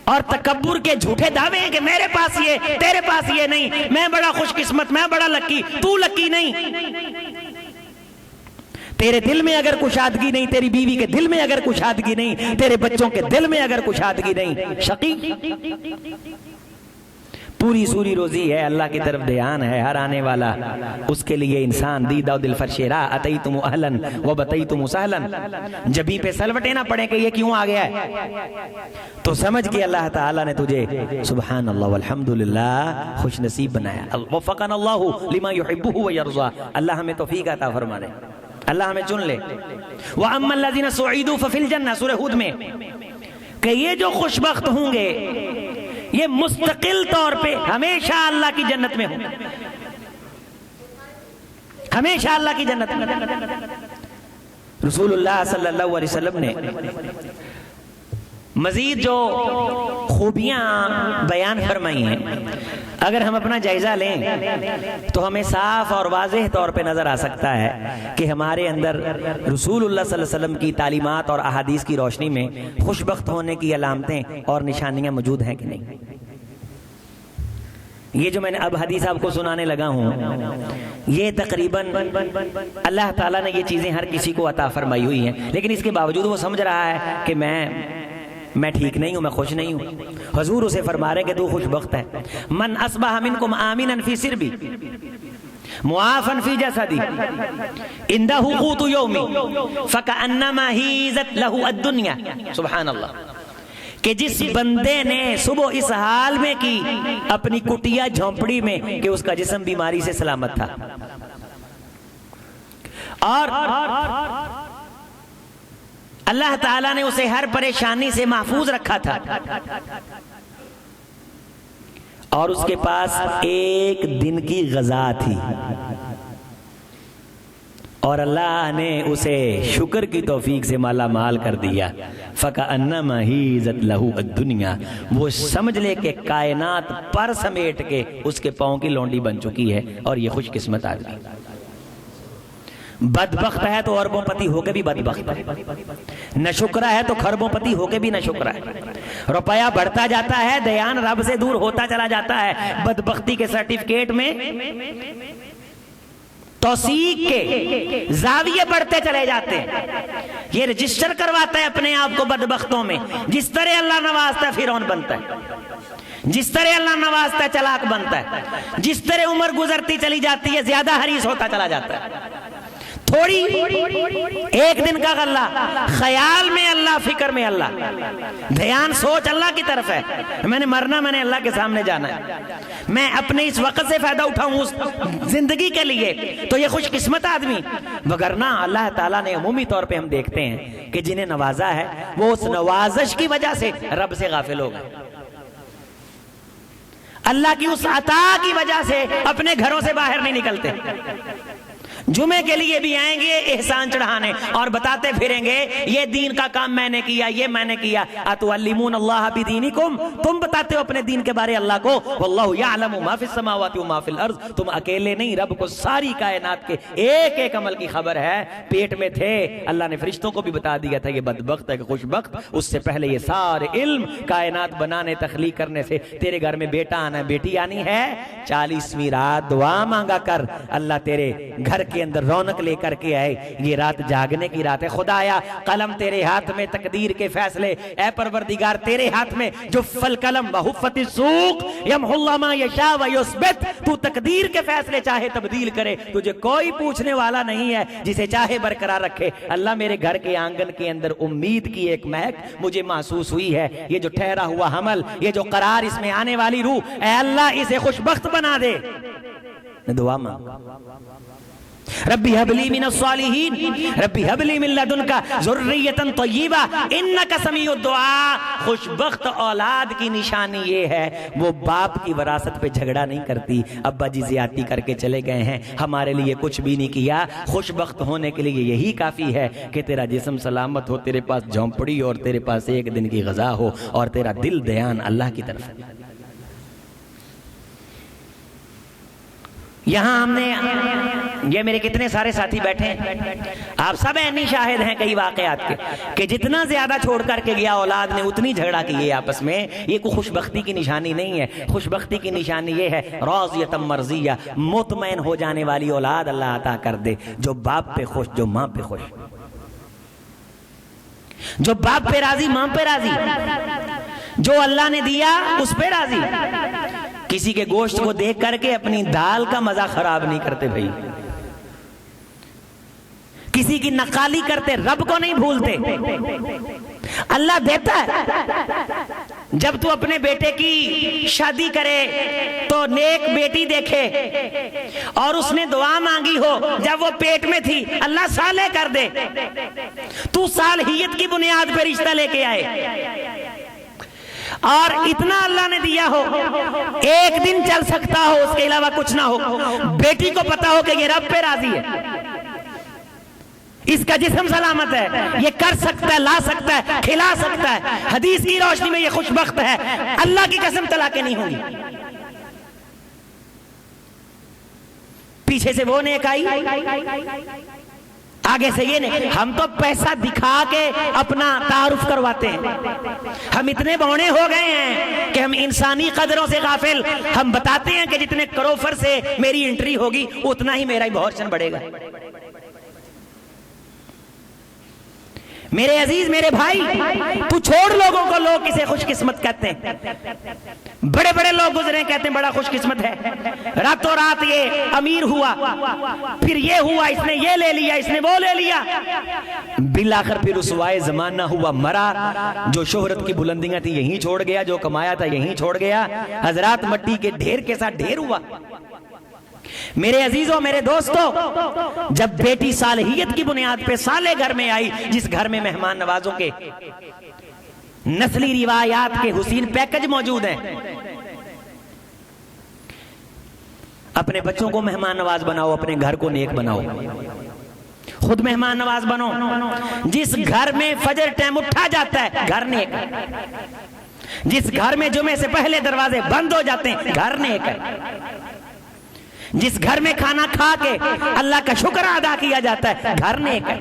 اور تکبر کے جھوٹے دعوے ہیں کہ میرے پاس یہ، تیرے پاس یہ نہیں، میں بڑا خوش قسمت، میں بڑا لکی، تو لکی نہیں. تیرے دل میں اگر کشادگی نہیں، تیری بیوی کے دل میں اگر کشادگی نہیں، تیرے بچوں کے دل میں اگر کشادگی نہیں، شقی. پوری سوری روزی ہے، اللہ کی طرف دھیان ہے، ہر آنے والا اس کے لیے انسان دیدہ و دل فرشیرا اتیتم اہلن و بتیتم سہلن. جبھی پہ سلوٹے نہ پڑے کہ یہ کیوں آ گیا ہے، تو سمجھ کہ اللہ تعالیٰ نے تجھے سبحان اللہ والحمدللہ خوش نصیب بنایا. وفقنا اللہ لما يحبہ ویرضا. اللہ ہمیں توفیق عطا فرما دے، اللہ ہمیں چن لے. وَأَمَّا الَّذِينَ سُعِدُوا فَفِي الْجَنَّةِ سورہ ہود میں کہ یہ جو خوش بخت ہوں گے یہ مستقل طور پہ ہمیشہ اللہ کی جنت میں ہوں، ہمیشہ اللہ کی جنت میں. رسول اللہ صلی اللہ علیہ وسلم نے مزید جو خوبیاں بیان فرمائی ہیں، اگر ہم اپنا جائزہ لیں تو ہمیں صاف اور واضح طور پہ نظر آ سکتا ہے کہ ہمارے اندر رسول اللہ صلی اللہ علیہ وسلم کی تعلیمات اور احادیث کی روشنی میں خوش بخت ہونے کی علامتیں اور نشانیاں موجود ہیں کہ نہیں. یہ جو میں نے اب حدیث آپ کو سنانے لگا ہوں، یہ تقریباً اللہ تعالیٰ نے یہ چیزیں ہر کسی کو عطا فرمائی ہوئی ہیں، لیکن اس کے باوجود وہ سمجھ رہا ہے کہ میں ٹھیک نہیں ہوں، میں خوش نہیں ہوں. حضور اسے فرما رہے کہ تو خوش بخت ہے. من اصبح منکم آمنا فی سربی معافا فی جسدی عنده قوت یومی فکأنما ہیزت لہ الدنیا. سبحان اللہ. کہ جس بندے نے صبح اس حال میں کی اپنی کٹیا جھونپڑی میں کہ اس کا جسم بیماری سے سلامت تھا، اور اللہ تعالیٰ نے اسے ہر پریشانی سے محفوظ رکھا تھا، اور اس کے پاس ایک دن کی غذا تھی، اور اللہ نے اسے شکر کی توفیق سے مالا مال کر دیا. فَكَأَنَّمَا ہِیزَتْ لَهُ الدُّنْيَا. وہ سمجھ لے کہ کائنات پر سمیٹ کے اس کے پاؤں کی لونڈی بن چکی ہے، اور یہ خوش قسمت آدمی. بدبخت ہے تو اربوں پتی ہو کے بھی بدبخت ہے، نہ شکرہ ہے تو خربوں پتی ہو کے بھی نہ شکرہ ہے. روپیہ بڑھتا جاتا ہے، دیان رب سے دور ہوتا چلا جاتا ہے. بدبختی کے سرٹیفکیٹ میں توثیق کے زاویے بڑھتے چلے جاتے ہیں. یہ رجسٹر کرواتا ہے اپنے آپ کو بدبختوں میں. جس طرح اللہ نوازتا ہے فرعون بنتا ہے، جس طرح اللہ نوازتا ہے چلاک بنتا ہے، جس طرح عمر گزرتی چلی جاتی ہے زیادہ حریص ہوتا چلا جاتا ہے. تھوڑی ایک دن کا غلہ، خیال میں اللہ، فکر میں اللہ، دھیان سوچ اللہ کی طرف ہے. میں نے مرنا، میں نے اللہ کے سامنے جانا ہے، میں اپنے اس وقت سے فائدہ اٹھاؤں اس زندگی کے لیے، تو یہ خوش قسمت آدمی. وگرنہ اللہ تعالیٰ نے عمومی طور پہ ہم دیکھتے ہیں کہ جنہیں نوازا ہے وہ اس نوازش کی وجہ سے رب سے غافل ہو گئے، اللہ کی اس عطا کی وجہ سے اپنے گھروں سے باہر نہیں نکلتے. جمعے کے لیے بھی آئیں گے احسان چڑھانے اور بتاتے پھریں گے یہ دین کا کام میں نے کیا، یہ میں نے کیا. اتعلمون اللہ بدینکم، تم بتاتے ہو اپنے دین کے بارے اللہ کو. واللہ یعلم ما فی السماوات و ما فی الارض، تم اکیلے نہیں، رب کو ساری کائنات کے ایک ایک عمل کی خبر ہے. پیٹ میں تھے اللہ نے فرشتوں کو بھی بتا دیا تھا یہ بدبخت ہے کہ خوش بخت. اس سے پہلے یہ سارے علم کائنات بنانے تخلیق کرنے سے تیرے گھر میں بیٹا آنا ہے، بیٹی آنی ہے. 40ویں رات دعا مانگا کر، اللہ تیرے گھر کے اندر رونق لے کر کے آئے. یہ رات جاگنے کی رات ہے. خدایا قلم تیرے ہاتھ میں، تقدیر کے فیصلے اے پروردگار تیرے ہاتھ میں. جو فالقلم وحفت السوق یمحو اللہ ما یشاء ویثبت، تو تقدیر کے فیصلے چاہے تبدیل کرے، تجھے کوئی پوچھنے والا نہیں ہے، جسے چاہے برقرار رکھے. اللہ میرے گھر کے آنگن کے اندر امید کی ایک مہک مجھے محسوس ہوئی ہے. یہ جو ٹھہرا ہوا حمل، یہ جو قرار اس میں آنے والی روح، اے اللہ اسے خوش بخت بنا دے. دعا مانگ. ربی حب لی من الصالحین، ربی حب لی من لدنک ذریۃ طیبہ انک سمیع الدعاء. خوش بخت اولاد کی نشانی یہ ہے وہ باپ کی وراثت پہ جھگڑا نہیں کرتی. ابا جی زیادتی کر کے چلے گئے ہیں، ہمارے لیے کچھ بھی نہیں کیا. خوش بخت ہونے کے لیے یہی کافی ہے کہ تیرا جسم سلامت ہو، تیرے پاس جھونپڑی اور تیرے پاس ایک دن کی غذا ہو، اور تیرا دل دیان اللہ کی طرف. یہاں ہم نے، یہ میرے کتنے سارے ساتھی بیٹھے ہیں، آپ سب عینی شاہد ہیں کئی واقعات کے کہ جتنا زیادہ چھوڑ کر کے گیا اولاد نے اتنی جھگڑا کیے آپس میں. یہ کوئی خوش بختی کی نشانی نہیں ہے. خوش بختی کی نشانی یہ ہے راضیۃ مرضیہ، مطمئن ہو جانے والی اولاد اللہ عطا کر دے، جو باپ پہ خوش، جو ماں پہ خوش، جو باپ پہ راضی، ماں پہ راضی، جو اللہ نے دیا اس پہ راضی. کسی کے گوشت کو دیکھ کر کے اپنی دال کا مزہ خراب نہیں کرتے بھائی. کسی کی نقالی کرتے، رب کو نہیں بھولتے. اللہ دیتا ہے. جب تو اپنے بیٹے کی شادی کرے تو نیک بیٹی دیکھے اور اس نے دعا مانگی ہو جب وہ پیٹ میں تھی، اللہ صالح کر دے. تو صالحیت کی بنیاد پر رشتہ لے کے آئے اور اتنا اللہ نے دیا ہو، ایک دن چل سکتا ہو، اس کے علاوہ کچھ نہ ہو. بیٹی کو پتا ہو کہ یہ رب پہ راضی ہے، اس کا جسم سلامت ہے، یہ کر سکتا ہے، لا سکتا ہے، کھلا سکتا ہے. حدیث کی روشنی میں یہ خوش بخت ہے. اللہ کی قسم طلاقیں نہیں ہوں گی. پیچھے سے وہ نیک آئی، آگے سے یہ نہیں. ہم تو پیسہ دکھا کے اپنا تعارف کرواتے ہیں. ہم اتنے بونے ہو گئے ہیں کہ ہم انسانی قدروں سے غافل. ہم بتاتے ہیں کہ جتنے کروفر سے میری انٹری ہوگی اتنا ہی میرا ایبارشن بڑھے گا. میرے عزیز، میرے بھائی، تو چھوڑ لوگوں کو، لوگ کسے خوش قسمت کہتے ہیں. بڑے بڑے لوگ گزرے کہتے ہیں بڑا خوش قسمت ہے. راتوں رات یہ امیر ہوا، پھر یہ ہوا، اس نے یہ لے لیا، اس نے وہ لے لیا، بالآخر پھر رسوائے زمانہ ہوا، مرا. جو شہرت کی بلندیاں تھی یہیں چھوڑ گیا، جو کمایا تھا یہیں چھوڑ گیا. حضرات مٹی کے ڈھیر کے ساتھ ڈھیر ہوا. میرے عزیزوں، میرے دوستوں، جب بیٹی صالحیت کی بنیاد پہ صالح گھر میں آئی، جس گھر میں مہمان نوازوں کے نسلی روایات کے حسین پیکج موجود ہیں، اپنے بچوں کو مہمان نواز بناؤ، اپنے گھر کو نیک بناؤ، خود مہمان نواز بنو. جس گھر میں فجر ٹائم اٹھا جاتا ہے گھر نیک ہے. جس گھر میں جمعے سے پہلے دروازے بند ہو جاتے ہیں گھر نیک ہے. جس گھر میں کھانا کھا کے اللہ کا شکر ادا کیا جاتا ہے گھر نیک ہے.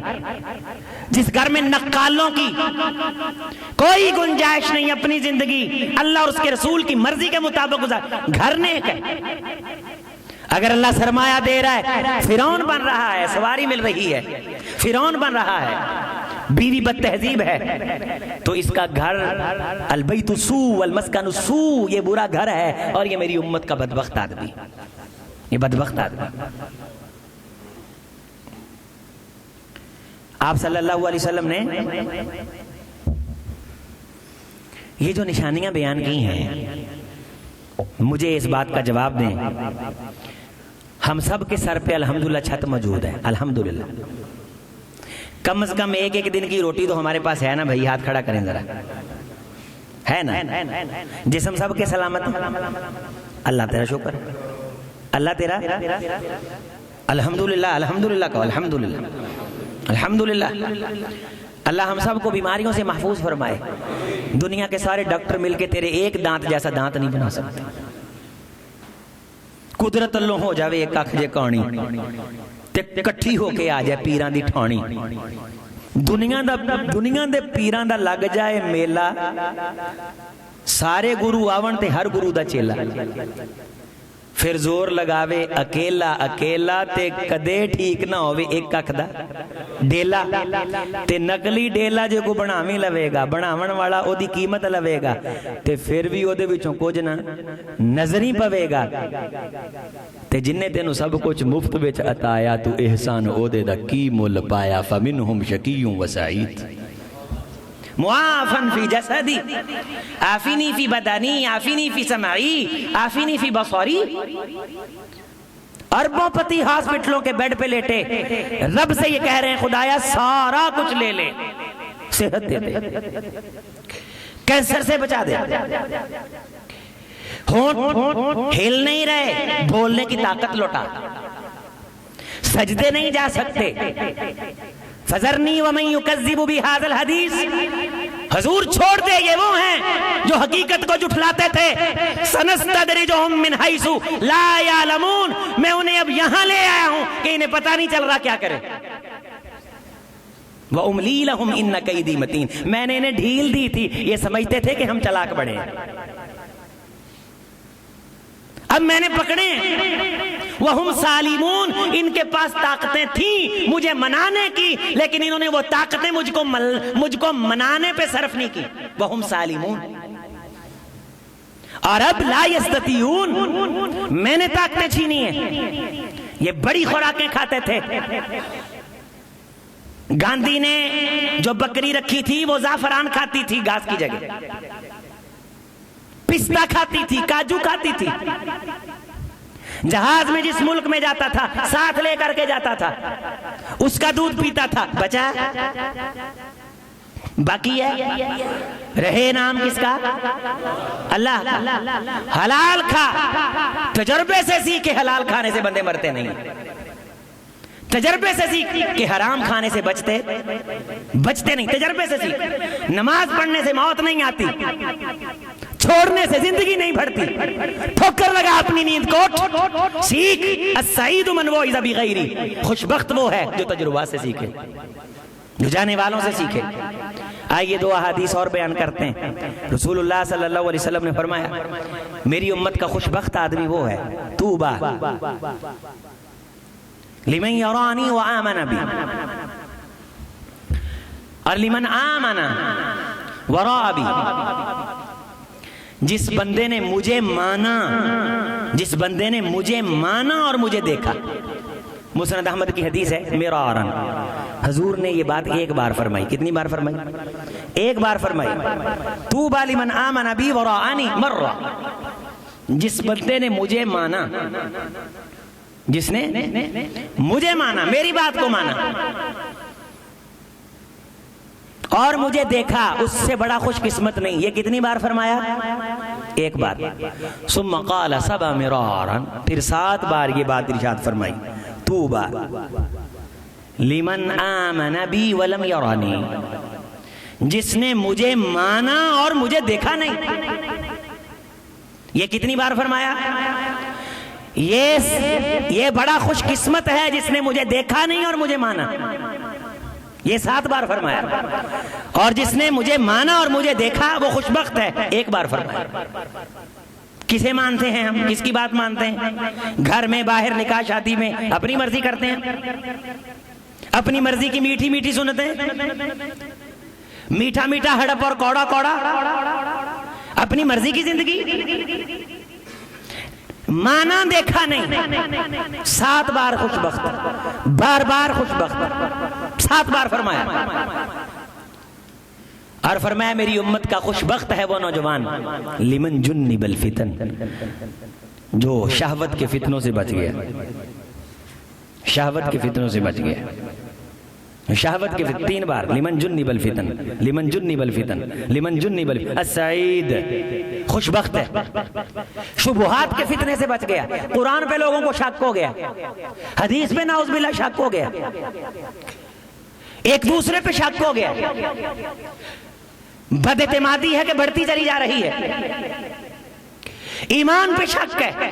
جس گھر میں نقالوں کی کوئی گنجائش نہیں، اپنی زندگی اللہ اور اس کے رسول کی مرضی کے مطابق گزار، گھر نیک ہے. اگر اللہ سرمایہ دے رہا ہے، فرعون بن رہا ہے، سواری مل رہی ہے، فرعون بن رہا ہے، بیوی بد تہذیب ہے، تو اس کا گھر البیت سوء والمسکن سوء، یہ برا گھر ہے اور یہ میری امت کا بدبخت آدمی، یہ بدبخت آدمی. آپ صلی اللہ علیہ وسلم نے یہ جو نشانیاں بیان کی ہیں، مجھے اس بات کا جواب دیں. ہم سب کے سر پہ الحمدللہ چھت موجود ہے، الحمدللہ. کم از کم ایک ایک دن کی روٹی تو ہمارے پاس ہے نا بھائی؟ ہاتھ کھڑا کریں ذرا، ہے نا؟ جسم سب کے سلامت ہے، اللہ تیرا شکر، اللہ تیرا. الحمدللہ الحمدللہ کہو، الحمدللہ الحمدللہ۔ اللہ ہم سب کو بیماریوں سے محفوظ فرمائے۔ دنیا کے سارے ڈاکٹر مل کے تیرے ایک دانت جیسا دانت نہیں بنا سکتے۔ قدرت اللہ ہو جاوے ایک اکھ جے کانی تے کٹھی ہو کے آ جائے پیران دی ٹھانی۔ دنیا دے پیران دا لگ جائے میلہ، سارے گرو آون تے ہر گرو دا چیلا، پھر زور لگاوے اکیلا اکیلا تے کدے ٹھیک نہ ہوئے ایک اکھ دا ڈیلا، تے نقلی ڈیلا جو کو بناویں لوے گا، بناون والا او دی قیمت لوے گا، تے پھر بھی او دے وچوں کچھ نہ نظری پوے گا، تے جنہیں تینوں سب کچھ مفت وچ عطایا تو احسان او دے دا کی مول پایا، فمنہم شقی و سعید۔ معافن فی جسدی عافینی فی بدنی عافینی فی سمعی عافینی فی بصری۔ اربوں پتی ہاسپٹلوں کے بیڈ پہ لیٹے رب سے یہ کہہ رہے ہیں خدایا سارا کچھ لے لے، صحت دے دے، کینسر سے بچا دے، ہونٹ ہل نہیں رہے بولنے کی طاقت لوٹا، سجدے نہیں جا سکتے، فذرنی ومن یکذب بہذا الحدیث۔ حضور چھوڑ دے، یہ وہ ہیں جو حقیقت کو جھٹلاتے تھے۔ سنستدرجہم من حیث لا یعلمون، میں انہیں اب یہاں لے آیا ہوں کہ انہیں پتہ نہیں چل رہا کیا کرے۔ وَأُمْلِي لَهُمْ إِنَّ كَيْدِي مَتِينٌ، میں نے انہیں ڈھیل دی تھی، یہ سمجھتے تھے کہ ہم چلاک بڑھے ہیں، اب میں نے پکڑے۔ وَهُمْ سَالِمُونَ، ان کے پاس طاقتیں تھیں مجھے منانے کی، لیکن انہوں نے وہ طاقتیں مجھ کو منانے پہ صرف نہیں کی۔ وَهُمْ سَالِمُونَ، اور اب لا يَسْتَطِيعُونَ، میں نے طاقتیں چھینی ہیں۔ یہ بڑی خوراکیں کھاتے تھے۔ گاندھی نے جو بکری رکھی تھی وہ زعفران کھاتی تھی گھاس کی جگہ، پستہ کھاتی تھی، کاجو کھاتی تھی، جہاز میں جس ملک میں جاتا تھا ساتھ لے کر کے جاتا تھا، اس کا دودھ پیتا تھا، بچا باقی ہے، رہے نام کس کا؟ اللہ کا۔ حلال کھا، تجربے سے سیکھ کے حلال کھانے سے بندے مرتے نہیں، تجربے سے سیکھ کہ حرام کھانے سے بچتے نہیں، تجربے سے سیکھ۔ نماز پڑھنے سے موت نہیں آتی، چھوڑنے سے زندگی نہیں بڑھتی، ٹھوکر لگا اپنی نیند کوٹ، سیکھ۔ السعید من وعظ بغیرہ، خوش بخت وہ ہے جو تجربات سے سیکھے، جو جانے والوں سے سیکھے۔ آئیے دو احادیث اور بیان کرتے ہیں۔ رسول اللہ صلی اللہ علیہ وسلم نے فرمایا میری امت کا خوش بخت آدمی وہ ہے، طوبیٰ لمن یرانی وآمن بی، اور لمن آمن وراء بی، جس بندے نے مجھے مانا، جس بندے نے مجھے مانا اور مجھے دیکھا۔ مسند احمد کی حدیث ہے، مرارن، حضور نے یہ بات ایک بار فرمائی۔ کتنی بار فرمائی؟ ایک بار فرمائی۔ طوبیٰ لمن آمن بی ورآنی مرہ، جس بندے نے مجھے مانا، جس نے مجھے مانا، میری بات کو مانا اور مجھے دیکھا، اس سے بڑا خوش قسمت نہیں۔ یہ کتنی بار فرمایا؟ ایک بار۔ ثم قال 7 مرارا، پھر 7 بار یہ بات ارشاد فرمائی، طوبیٰ لمن آمن بی ولم یرانی، جس نے مجھے مانا اور مجھے دیکھا نہیں۔ یہ کتنی بار فرمایا؟ یہ بڑا خوش قسمت ہے جس نے مجھے دیکھا نہیں اور مجھے مانا، یہ 7 بار فرمایا۔ اور جس نے مجھے مانا اور مجھے دیکھا وہ خوش بخت ہے، ایک بار فرمایا۔ کسے مانتے ہیں ہم؟ کس کی بات مانتے ہیں؟ گھر میں، باہر، نکاح شادی میں اپنی مرضی کرتے ہیں، اپنی مرضی کی میٹھی میٹھی سنتیں، میٹھا میٹھا ہڑپ اور کوڑا کوڑا، اپنی مرضی کی زندگی۔ مانا دیکھا نہیں، 7 بار خوش بخت، بار بار خوش بخت، 7 بار فرمایا۔ اور فرمایا میری امت کا خوش بخت ہے وہ نوجوان لمن جنب الفتن، جو شہوت کے فتنوں سے بچ گیا، شہوت کے فتنوں سے بچ گیا۔ شہوت کے فتن 3 بار، لمن جنب الفتن، لمن جنب الفتن، لمن جنب الفتن، السعید خوش بخت ہے، شبہات کے فتنے سے بچ گیا، قرآن پہ لوگوں کو شک ہو گیا، حدیث پہ نعوذ باللہ شک ہو گیا، ایک دوسرے پہ شک ہو گیا، بد اعتمادی ہے کہ بڑھتی چلی جا رہی ہے، ایمان پہ شک ہے،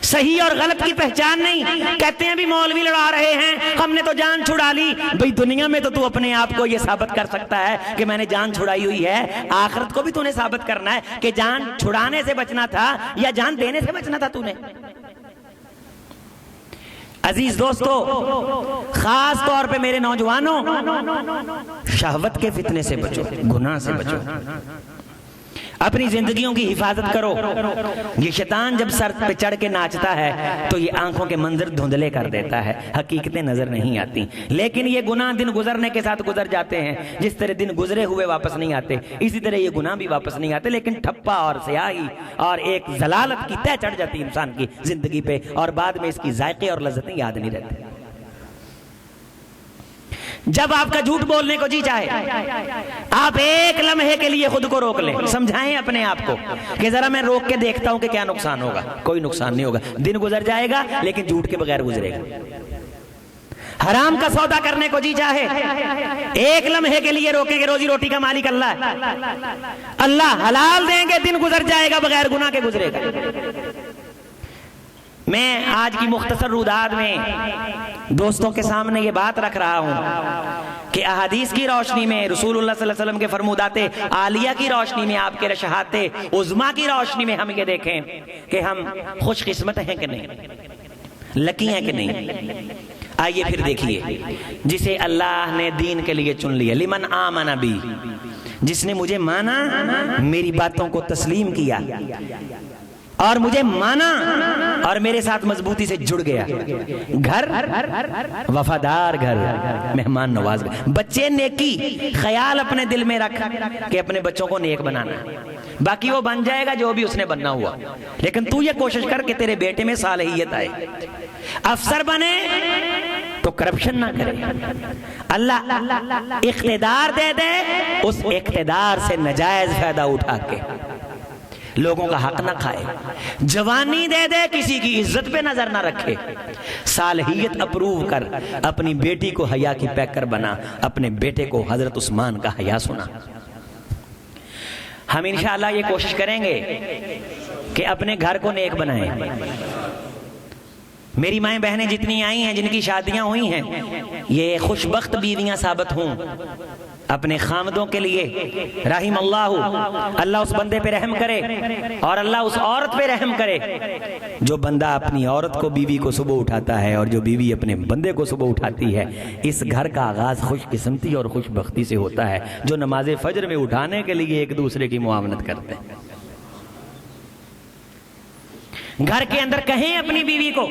صحیح اور غلط کی پہچان نہیں، کہتے ہیں بھی مولوی لڑا رہے ہیں، ہم نے تو جان چھڑا لی، بھئی دنیا میں تو اپنے آپ کو یہ ثابت کر سکتا ہے کہ میں نے جان چھڑائی ہوئی ہے، آخرت کو بھی تو نے ثابت کرنا ہے کہ جان چھڑانے سے بچنا تھا یا جان دینے سے بچنا تھا تو نے۔ عزیز دوستو، خاص طور پہ میرے نوجوانوں، شہوت کے فتنے سے بچو، گناہ سے بچو، اپنی زندگیوں کی حفاظت کرو۔ یہ شیطان جب سر پہ چڑھ کے ناچتا ہے تو یہ آنکھوں کے منظر دھندلے کر دیتا ہے، حقیقتیں نظر نہیں آتی، لیکن یہ گناہ دن گزرنے کے ساتھ گزر جاتے ہیں، جس طرح دن گزرے ہوئے واپس نہیں آتے اسی طرح یہ گناہ بھی واپس نہیں آتے، لیکن ٹھپا اور سیاہی اور ایک ضلالت کی تہ چڑھ جاتی انسان کی زندگی پہ، اور بعد میں اس کی ذائقے اور لذتیں یاد نہیں رہتی۔ جب آپ کا جھوٹ بولنے کو جی چاہے، آپ ایک لمحے کے لیے خود کو روک لیں، سمجھائیں اپنے آپ کو کہ ذرا میں روک کے دیکھتا ہوں کہ کیا نقصان ہوگا، کوئی نقصان نہیں ہوگا، دن گزر جائے گا لیکن جھوٹ کے بغیر گزرے گا۔ حرام کا سودا کرنے کو جی چاہے، ایک لمحے کے لیے روکیں گے، روزی روٹی کا مالک اللہ ہے، اللہ حلال دیں گے، دن گزر جائے گا بغیر گناہ کے گزرے گا۔ میں آج کی مختصر روداد میں دوستوں کے سامنے یہ بات رکھ رہا ہوں کہ احادیث کی روشنی میں، رسول اللہ صلی اللہ علیہ وسلم کے فرمودات عالیہ کی روشنی میں، آپ کے رشحات عظمیٰ کی روشنی میں ہم یہ دیکھیں کہ ہم خوش قسمت ہیں کہ نہیں، لکی ہیں کہ نہیں۔ آئیے پھر دیکھیے، جسے اللہ نے دین کے لیے چن لیا، لمن آمن بی، جس نے مجھے مانا، میری باتوں کو تسلیم کیا اور مجھے مانا اور میرے ساتھ مضبوطی سے جڑ گیا، گھر وفادار، گھر مہمان نواز، بچے نیکی، خیال اپنے دل میں رکھ کہ اپنے بچوں کو نیک بنانا ہے، باقی وہ بن جائے گا جو بھی اس نے بننا ہوا، لیکن تو یہ کوشش کر کہ تیرے بیٹے میں صالحیت آئے، افسر بنے تو کرپشن نہ کرے، اللہ اقتدار دے دے، اس اقتدار سے نجائز فائدہ اٹھا کے لوگوں کا حق نہ کھائے، جوانی دے دے کسی کی عزت پہ نظر نہ رکھے، صالحیت اپروو کر، اپنی بیٹی کو حیا کی پیکر بنا، اپنے بیٹے کو حضرت عثمان کا حیا سنا۔ ہم انشاءاللہ یہ کوشش کریں گے کہ اپنے گھر کو نیک بنائیں۔ میری مائیں بہنیں جتنی آئی ہیں، جن کی شادیاں ہوئی ہیں، یہ خوش بخت بیویاں ثابت ہوں اپنے خامدوں کے لیے، رحم اللہ اس بندے پہ رحم کرے اور اللہ اس عورت پہ رحم کرے جو بندہ اپنی عورت کو، بیوی کو صبح اٹھاتا ہے اور جو بیوی اپنے بندے کو صبح اٹھاتی ہے۔ اس گھر کا آغاز خوش قسمتی اور خوش بختی سے ہوتا ہے، جو نماز فجر میں اٹھانے کے لیے ایک دوسرے کی معاونت کرتے ہیں۔ گھر کے اندر کہیں اپنی بیوی کو،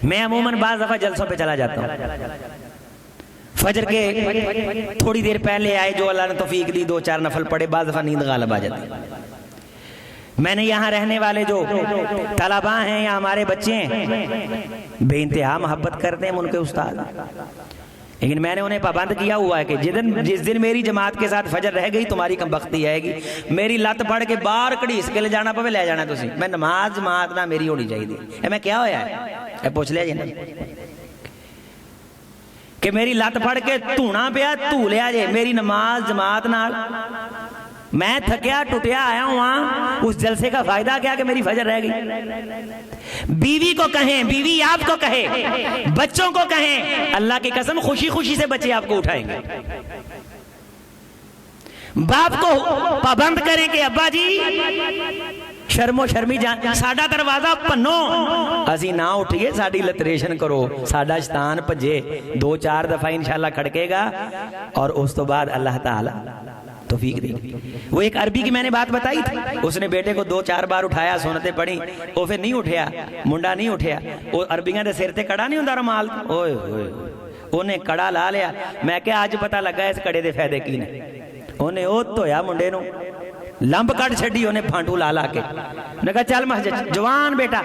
میں عموماً بعض دفعہ جلسوں پہ چلا جاتا ہوں، فجر کے تھوڑی دیر پہلے آئے، جو اللہ نے توفیق دی 2-4 نفل پڑھے، بعض دفعہ نیند غالب آ جاتی۔ میں نے یہاں رہنے والے جو طلباء ہیں یا ہمارے بچے ہیں، بے انتہا محبت کرتے ہیں ان کے استاد، لیکن میں نے انہیں پابند کیا ہوا ہے کہ جس دن میری جماعت کے ساتھ فجر رہ گئی، تمہاری کم بختی آئے گی، میری لت پڑھ کے باہر کڑی اس کے لے جانا پہ لے جانا تسی، میں نماز جماعت نہ میری ہونی چاہیے، میں کیا ہویا ہے پوچھ لیا جی نا کہ میری لت پھڑ کے دھونا پیا دھو لیا جے، میری نماز جماعت نال، میں تھکیا ٹوٹیا آیا ہوں، اس جلسے کا فائدہ کیا کہ میری فجر رہ گئی۔ بیوی کو کہیں، بیوی آپ کو کہے، بچوں کو کہیں، اللہ کی قسم خوشی خوشی سے بچے آپ کو اٹھائیں گے۔ باپ کو پابند کریں کہ ابا جی شرم و شرمی جان، ساڈا دروازہ پنو، اسی نہ اٹھئے، ساڈی لتریشن کرو، ساڈا شیطان پجے 2-4 دفعہ انشاءاللہ کھڑکے گا، اور اس تو بعد اللہ تعالی توفیق دے گی۔ وہ ایک عربی کی میں نے بات بتائی تھی، اس نے بیٹے کو 2-4 بار اٹھایا، سنتیں پڑھی، وہ پھر نہیں اٹھیا، منڈا نہیں اٹھیا، وہ عربیاں دے سر تے کڑا نہیں ہوندا رمال، اوئے ہوئے انہیں کڑا لا لیا۔ میں کہ آج پتہ لگا اس کڑے دے فائدے کی نے، انہیں او دھویا منڈے نو، لمب کٹ چھڑی انہیں پھانٹو لا لا کے نے کہا چل مسجد جوان بیٹا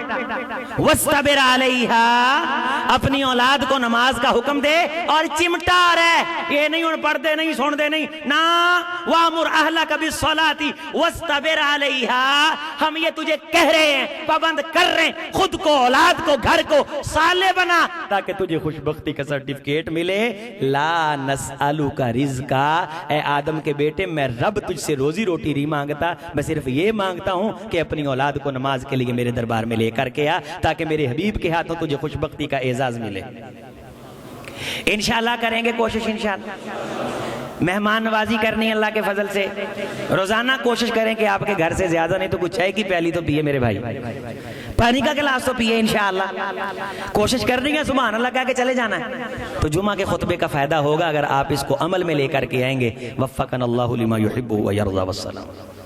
وَاسْتَبِرْ عَلَيْهَا اپنی اولاد کو نماز کا حکم دے اور چمٹا رہے یہ نہیں ان پڑھتے نہیں سنتے نہیں نا وَأْمُرْ أَهْلَكَ بِالصَّلَاةِ وَاسْتَبِرْ عَلَيْهَا ہم یہ تجھے کہہ رہے ہیں پابند کر رہے ہیں خود کو اولاد کو گھر کو صالح بنا تاکہ تجھے خوشبختی کا سرٹیفکیٹ ملے لا نسألُكَ رزقا اے آدم کے بیٹے میں رب تجھ سے روزی روٹی نہیں مانگتا میں صرف یہ مانگتا ہوں کہ اپنی اولاد کو نماز کے لیے میرے دربار میں لے کر کے آ تاکہ میرے حبیب کے ہاتھوں تجھے خوشبختی کا اعزاز ملے انشاءاللہ کریں گے کوشش انشاءاللہ مہمان نوازی کرنی ہے اللہ کے فضل سے روزانہ کوشش کریں کہ آپ کے گھر سے زیادہ نہیں تو کچھ چائے کی پیالی تو پیے میرے بھائی پانی کا گلاس تو پیے انشاءاللہ کوشش کرنی ہے سبحان اللہ کہہ کے چلے جانا ہے تو جمعہ کے خطبے کا فائدہ ہوگا اگر آپ اس کو عمل میں لے کر کے آئیں گے وفقنا اللہ لما یحب و یرضى والسلام